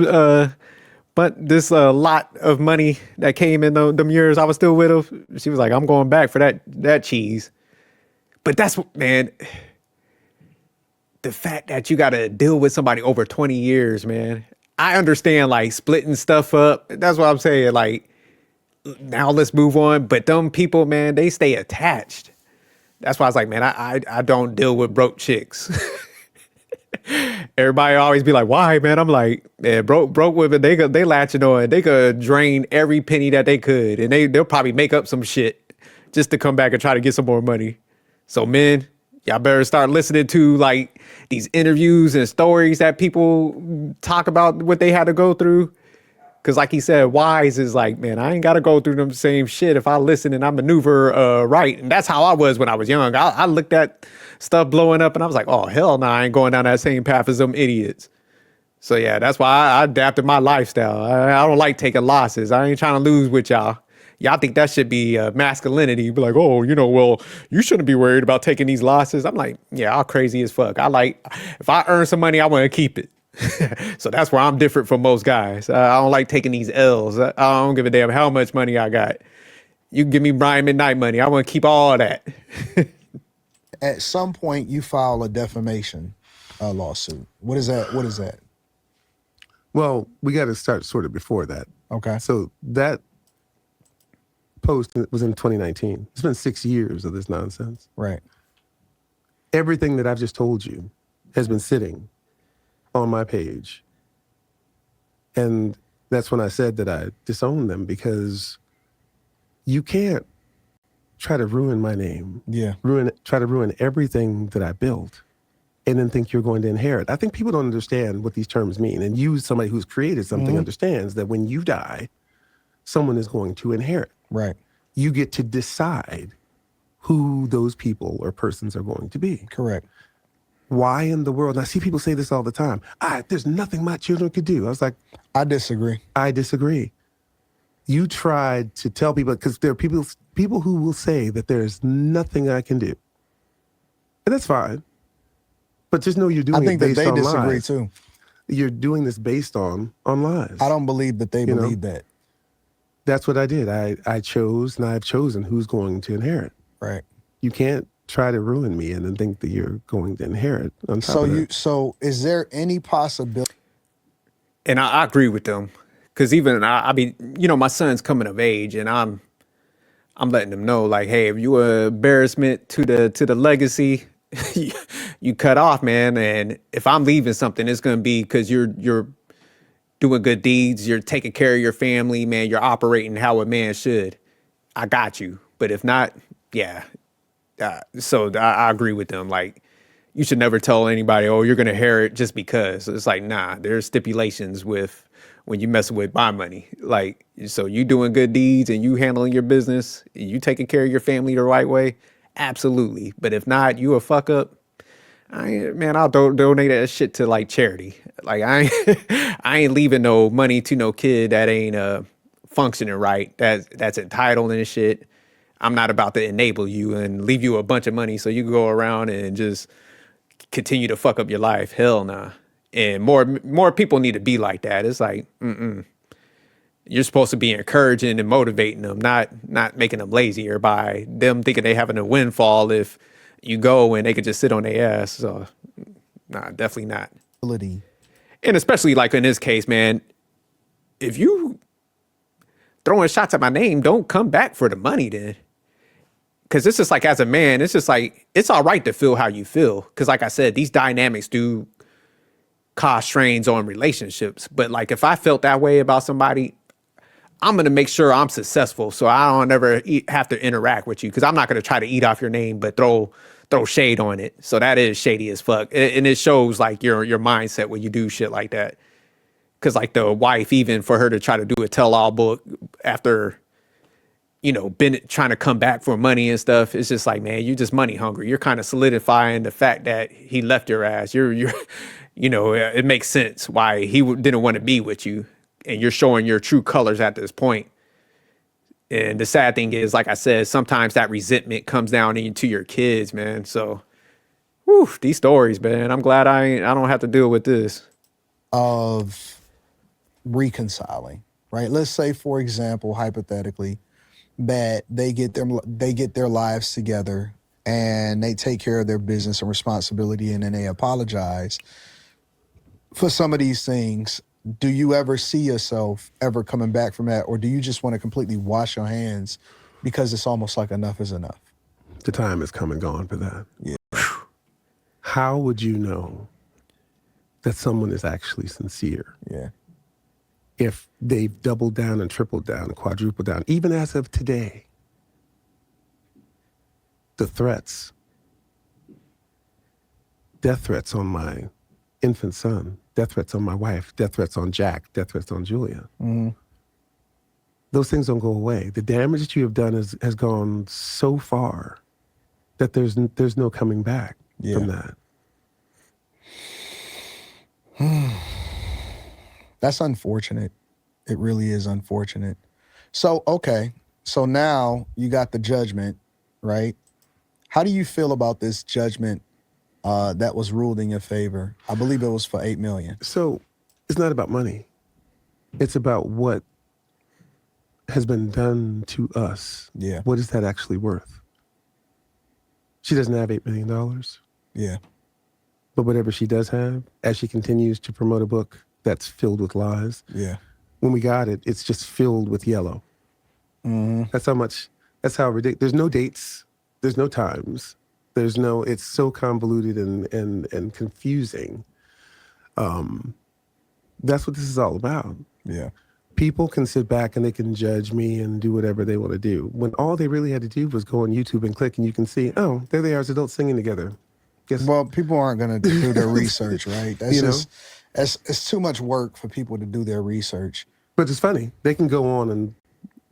but this lot of money that came in them years I was still with her. She was like, I'm going back for that cheese. But that's what, man, the fact that you got to deal with somebody over 20 years, man. I understand like splitting stuff up. That's what I'm saying. Like, now let's move on. But them people, man, they stay attached. That's why I was like, man, I don't deal with broke chicks. Everybody always be like, why, man? I'm like, man, broke women, they latching on. They could drain every penny that they could. And they'll probably make up some shit just to come back and try to get some more money. So men, y'all better start listening to like these interviews and stories that people talk about what they had to go through. Cause like he said, Wise is like, man, I ain't got to go through them same shit if I listen and I maneuver right. And that's how I was when I was young. I looked at stuff blowing up and I was like, oh, hell no, I ain't going down that same path as them idiots. So yeah, that's why I adapted my lifestyle. I don't like taking losses. I ain't trying to lose with y'all. Y'all think that should be masculinity. Be like, oh, well, you shouldn't be worried about taking these losses. I'm like, yeah, I'm crazy as fuck. If I earn some money, I want to keep it. So that's where I'm different from most guys. I don't like taking these L's. I don't give a damn how much money I got. You can give me Brian McKnight money. I want to keep all of that. At some point, you file a defamation lawsuit. What is that? Well, we got to start sort of before that. Okay. So that post was in 2019. It's been 6 years of this nonsense. Right. Everything that I've just told you has been sitting on my page. And that's when I said that I disowned them, because you can't try to ruin my name. Yeah. Try to ruin everything that I built and then think you're going to inherit. I think people don't understand what these terms mean. And you, somebody who's created something, understands that when you die, someone is going to inherit. Right. You get to decide who those people or persons are going to be. Correct. Why in the world? And I see people say this all the time. There's nothing my children could do. I was like, I disagree. I disagree. You tried to tell people, because there are people who will say that there's nothing I can do. And that's fine. But just know you're doing it based on lies. I think that they disagree too. You're doing this based on lies. I don't believe that they believe that. That's what I did. I chose, and I've chosen who's going to inherit. Right. You can't try to ruin me and then think that you're going to inherit on top of that. So is there any possibility? And I agree with them, because even I mean, my son's coming of age, and I'm letting them know, like, hey, if you an embarrassment to the legacy, you cut off, man. And if I'm leaving something, it's going to be because you're doing good deeds, you're taking care of your family, man. You're operating how a man should. I got you. But if not, yeah. So I agree with them. Like, you should never tell anybody, oh, you're going to inherit just because. It's like, nah, there's stipulations with when you messing with my money. Like, so you doing good deeds and you handling your business, you taking care of your family the right way. Absolutely. But if not, you a fuck up. I'll donate that shit to like charity. Like I ain't leaving no money to no kid that ain't functioning right. That's entitled and shit. I'm not about to enable you and leave you a bunch of money so you can go around and just continue to fuck up your life. Hell nah. And more people need to be like that. It's like, you're supposed to be encouraging and motivating them, not making them lazier by them thinking they having a windfall if you go and they could just sit on their ass. So, nah, definitely not. And especially like in this case, man, if you throwing shots at my name, don't come back for the money then. Because it's just like, as a man, it's just like, it's all right to feel how you feel. Because like I said, these dynamics do cause strains on relationships. But like, if I felt that way about somebody, I'm going to make sure I'm successful so I don't ever have to interact with you, because I'm not going to try to eat off your name, but throw shade on it. So that is shady as fuck. And it shows like your mindset when you do shit like that. Because like the wife, even for her to try to do a tell-all book after, been trying to come back for money and stuff, it's just like, man, you're just money hungry. You're kind of solidifying the fact that he left your ass. It makes sense why he didn't want to be with you. And you're showing your true colors at this point. And the sad thing is, like I said, sometimes that resentment comes down into your kids, man. So, these stories, man. I'm glad I don't have to deal with this. Of reconciling, right? Let's say, for example, hypothetically, that they get their lives together and they take care of their business and responsibility, and then they apologize for some of these things. Do you ever see yourself ever coming back from that? Or do you just want to completely wash your hands because it's almost like enough is enough? The time has come and gone for that. Yeah. How would you know that someone is actually sincere? Yeah. If they've doubled down and tripled down and quadrupled down, even as of today, the threats, death threats on my infant son, death threats on my wife, death threats on Jack, death threats on Julia. Those things don't go away. The damage that you have done has gone so far that there's no coming back from that. That's unfortunate. It really is unfortunate. So, okay. So now you got the judgment, right? How do you feel about this judgment that was ruled in your favor? I believe it was for $8 million. So it's not about money. It's about what has been done to us. Yeah. What is that actually worth? She doesn't have $8 million. Yeah. But whatever she does have, as she continues to promote a book that's filled with lies, Yeah. when we got it, it's just filled with yellow. That's how ridiculous. There's no dates. There's no times. It's so convoluted and confusing. That's what this is all about. Yeah. People can sit back and they can judge me and do whatever they want to do, when all they really had to do was go on YouTube and click, and you can see, oh, there they are as adults singing together. Well, people aren't going to do their research, right? That's it's too much work for people to do their research. But it's funny. They can go on and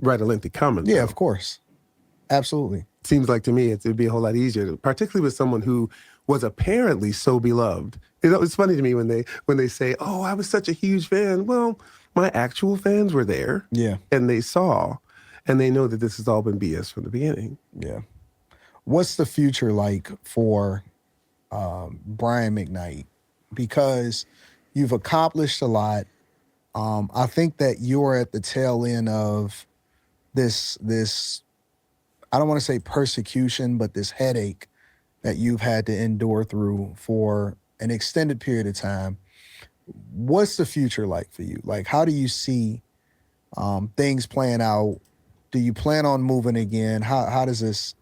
write a lengthy comment. Yeah, though. of course. Absolutely. Seems like to me it'd be a whole lot easier, particularly with someone who was apparently so beloved. It's funny to me when they say, oh, I was such a huge fan. Well, my actual fans were there. Yeah. And they saw, and they know that this has all been BS from the beginning. Yeah. What's the future like for Brian McKnight? Because you've accomplished a lot. I think that you're at the tail end of this, I don't want to say persecution, but this headache that you've had to endure through for an extended period of time. What's the future like for you? Like, how do you see things playing out? Do you plan on moving again? How does this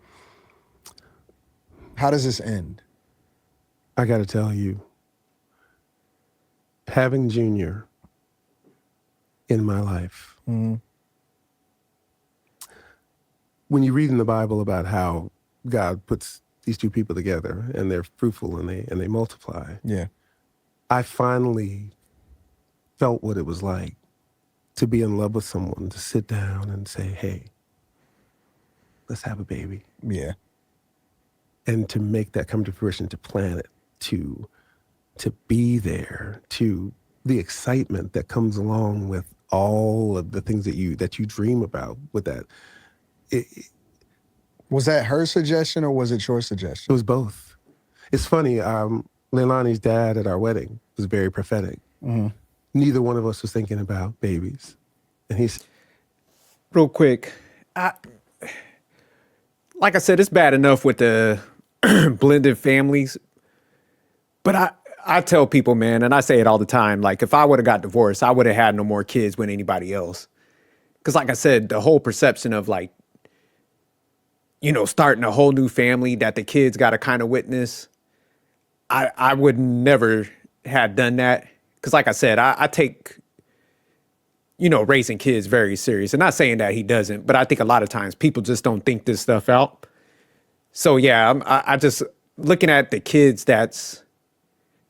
end? I got to tell you, having Junior in my life, when you read in the Bible about how God puts these two people together and they're fruitful and they multiply, Yeah. I finally felt what it was like to be in love with someone, to sit down and say, hey, let's have a baby. Yeah. And to make that come to fruition, to plan it, to be there, to the excitement that comes along with all of the things that you dream about with that. Was that her suggestion or was it your It suggestion? was both. It's funny, Leilani's dad at our wedding was very prophetic. Neither one of us was thinking about babies. And he's... Real quick, like I said, it's bad enough with the blended families. But I tell people, man, and I say it all the time, like if I would have got divorced, I would have had no more kids with anybody else. Because like I said, the whole perception of like, starting a whole new family that the kids got to kind of witness, I would never have done that. Because like I said, I take, raising kids very serious. And not saying that he doesn't, but I think a lot of times people just don't think this stuff out. So yeah, I just looking at the kids that's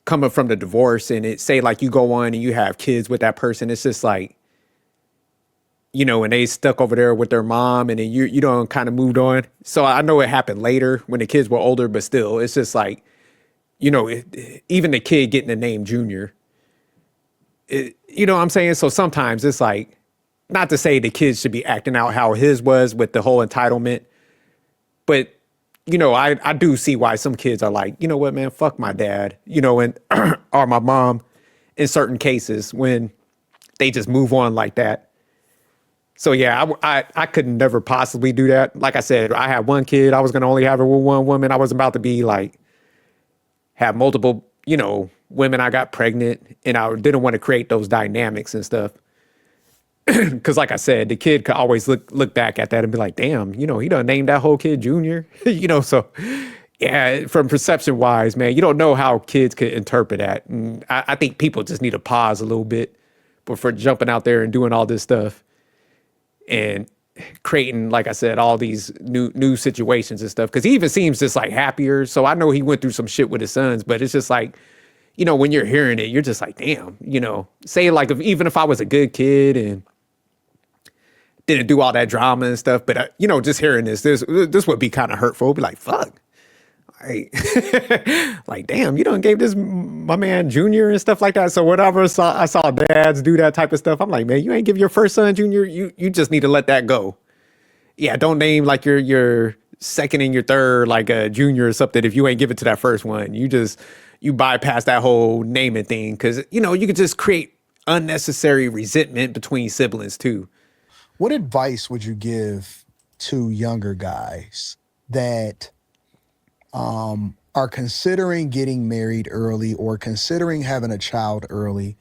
coming from the divorce, and it say like you go on and you have kids with that person. It's just like, and they stuck over there with their mom, and then you don't kind of moved on. So I know it happened later when the kids were older, but still, it's just like, even the kid getting the name Junior, you know what I'm saying? So sometimes it's like, not to say the kids should be acting out how his was with the whole entitlement, but I do see why some kids are like, you know what, man, fuck my dad, and or my mom in certain cases when they just move on like that. So yeah, I could never possibly do that. Like I said, I had one kid. I was going to only have her with one woman. I was about to be like, have multiple, women. I got pregnant, and I didn't want to create those dynamics and stuff. Because like I said, the kid could always look back at that and be like, damn, he done named that whole kid Junior. So yeah, from perception wise, man, you don't know how kids could interpret that. And I think people just need to pause a little bit before jumping out there and doing all this stuff. And creating, like I said, all these new situations and stuff. Because he even seems just like happier. So I know he went through some shit with his sons, but it's just like, you know, when you're hearing it, you're just like, damn, you know, say like even if I was a good kid and didn't do all that drama and stuff, but you know, just hearing this would be kind of hurtful. It'd be like, fuck. Like, like, damn, you done gave this my man Junior and stuff like that. So whenever I saw dads do that type of stuff, I'm like, man, you ain't give your first son Junior. You just need to let that go. Yeah, don't name like your second and your third like a Junior or something if you ain't give it to that first one. You bypass that whole naming thing because you know you could just create unnecessary resentment between siblings too. What advice would you give to younger guys that are considering getting married early or considering having a child early?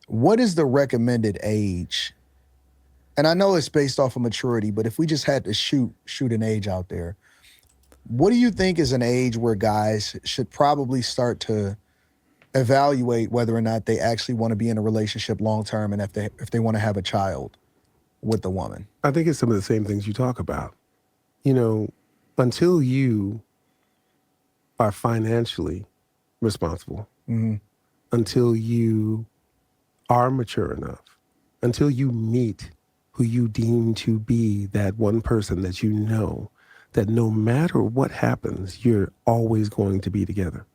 What is the recommended age? And I know it's based off of maturity, but if we just had to shoot an age out there, what do you think is an age where guys should probably start to evaluate whether or not they actually want to be in a relationship long term and if they want to have a child with the woman? I think it's some of the same things you talk about. You know, until you are financially responsible, until you are mature enough, until you meet who you deem to be that one person that you know that no matter what happens, you're always going to be together.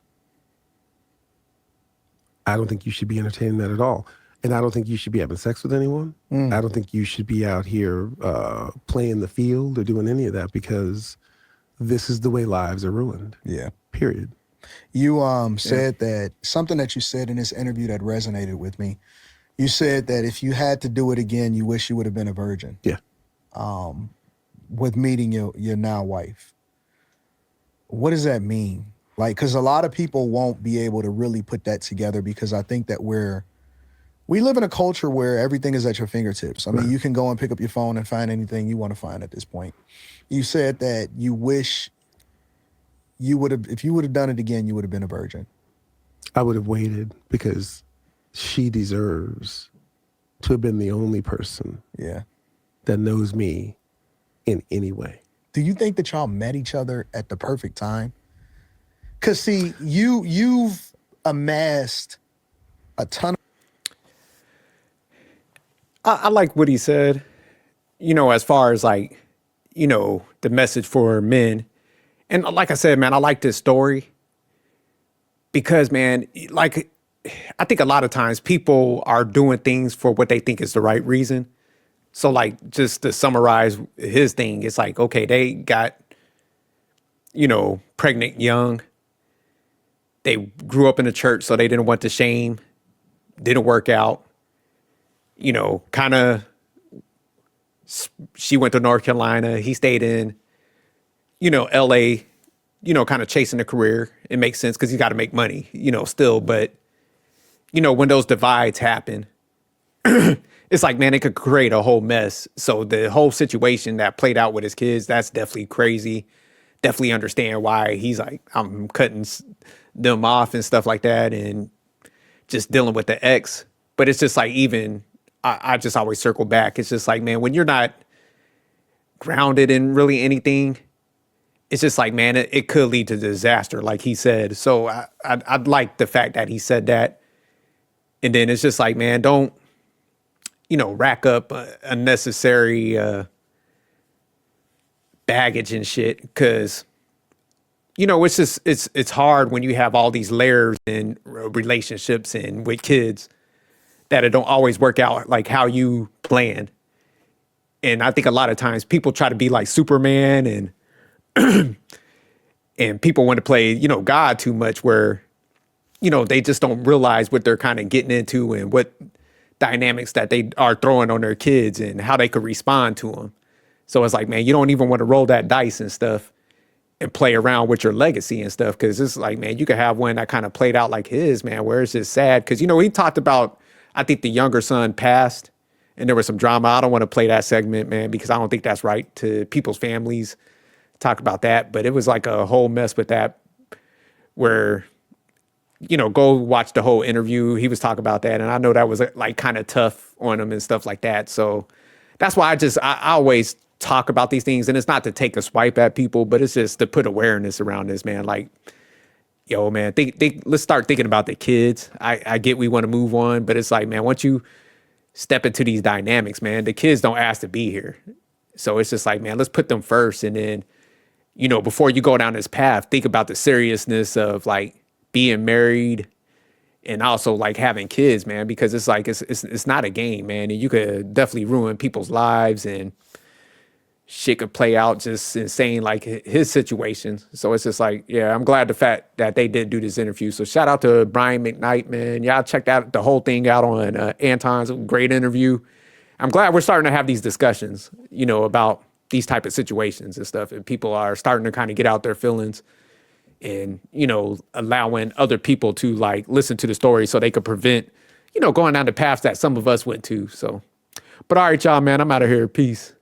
I don't think you should be entertaining that at all. And I don't think you should be having sex with anyone. I don't think you should be out here playing the field or doing any of that because this is the way lives are ruined. Yeah. Period. You said that something that you said in this interview that resonated with me. You said that if you had to do it again, you wish you would have been a virgin. Yeah. With meeting your now wife. What does that mean? Like, because a lot of people won't be able to really put that together because I think that we live in a culture where everything is at your fingertips. I mean, you can go and pick up your phone and find anything you want to find at this point. You said that you wish you would have, if you would have done it again, you would have been a virgin. I would have waited because she deserves to have been the only person that knows me in any way. Do you think that y'all met each other at the perfect time? Because see, you've amassed a ton of... I like what he said, you know, as far as like, you know, the message for men. And like I said, man, I like this story because, man, like, I think a lot of times people are doing things for what they think is the right reason. So like, just to summarize his thing, it's like, okay, they got, you know, pregnant young. They grew up in the church, so they didn't want the shame. Didn't work out. You know, kind of, she went to North Carolina. He stayed in, you know, LA, you know, kind of chasing a career. It makes sense because you got to make money, you know, still. But, you know, when those divides happen, it's like, man, it could create a whole mess. So the whole situation that played out with his kids, that's definitely crazy. Definitely understand why he's like, I'm cutting them off and stuff like that and just dealing with the ex. But it's just like, even, I just always circle back. It's just like, man, when you're not grounded in really anything, it's just like, man, it could lead to disaster, like he said. So I'd like the fact that he said that. And then it's just like, man, don't, you know, rack up unnecessary baggage and shit. Because, you know, it's just, it's hard when you have all these layers in relationships and with kids that it don't always work out like how you planned. And I think a lot of times people try to be like Superman and and people want to play, you know, God too much where, you know, they just don't realize what they're kind of getting into and what dynamics that they are throwing on their kids and how they could respond to them. So it's like, man, you don't even want to roll that dice and stuff and play around with your legacy and stuff. Cause it's like, man, you could have one that kind of played out like his, man, where it's just sad. Cause, you know, he talked about, I think the younger son passed and there was some drama. I don't want to play that segment, man, because I don't think that's right to people's families talk about that. But it was like a whole mess with that where, you know, go watch the whole interview. He was talking about that. And I know that was like kind of tough on him and stuff like that. So that's why I always talk about these things. And it's not to take a swipe at people, but it's just to put awareness around this, man. Like, yo, man, let's start thinking about the kids. I get we want to move on, but it's like, man, once you step into these dynamics, man, the kids don't ask to be here. So it's just like, man, let's put them first. And then, you know, before you go down this path, think about the seriousness of like being married and also like having kids, man, because it's like, it's not a game, man. And you could definitely ruin people's lives and shit could play out just insane, like his situation. So it's just like, yeah, I'm glad the fact that they did do this interview. So shout out to Brian McKnight, man. Y'all check that the whole thing out on Anton's great interview. I'm glad we're starting to have these discussions, you know, about these type of situations and stuff. And people are starting to kind of get out their feelings and, you know, allowing other people to like listen to the story so they could prevent, you know, going down the paths that some of us went to. So, but all right, y'all, man, I'm out of here. Peace.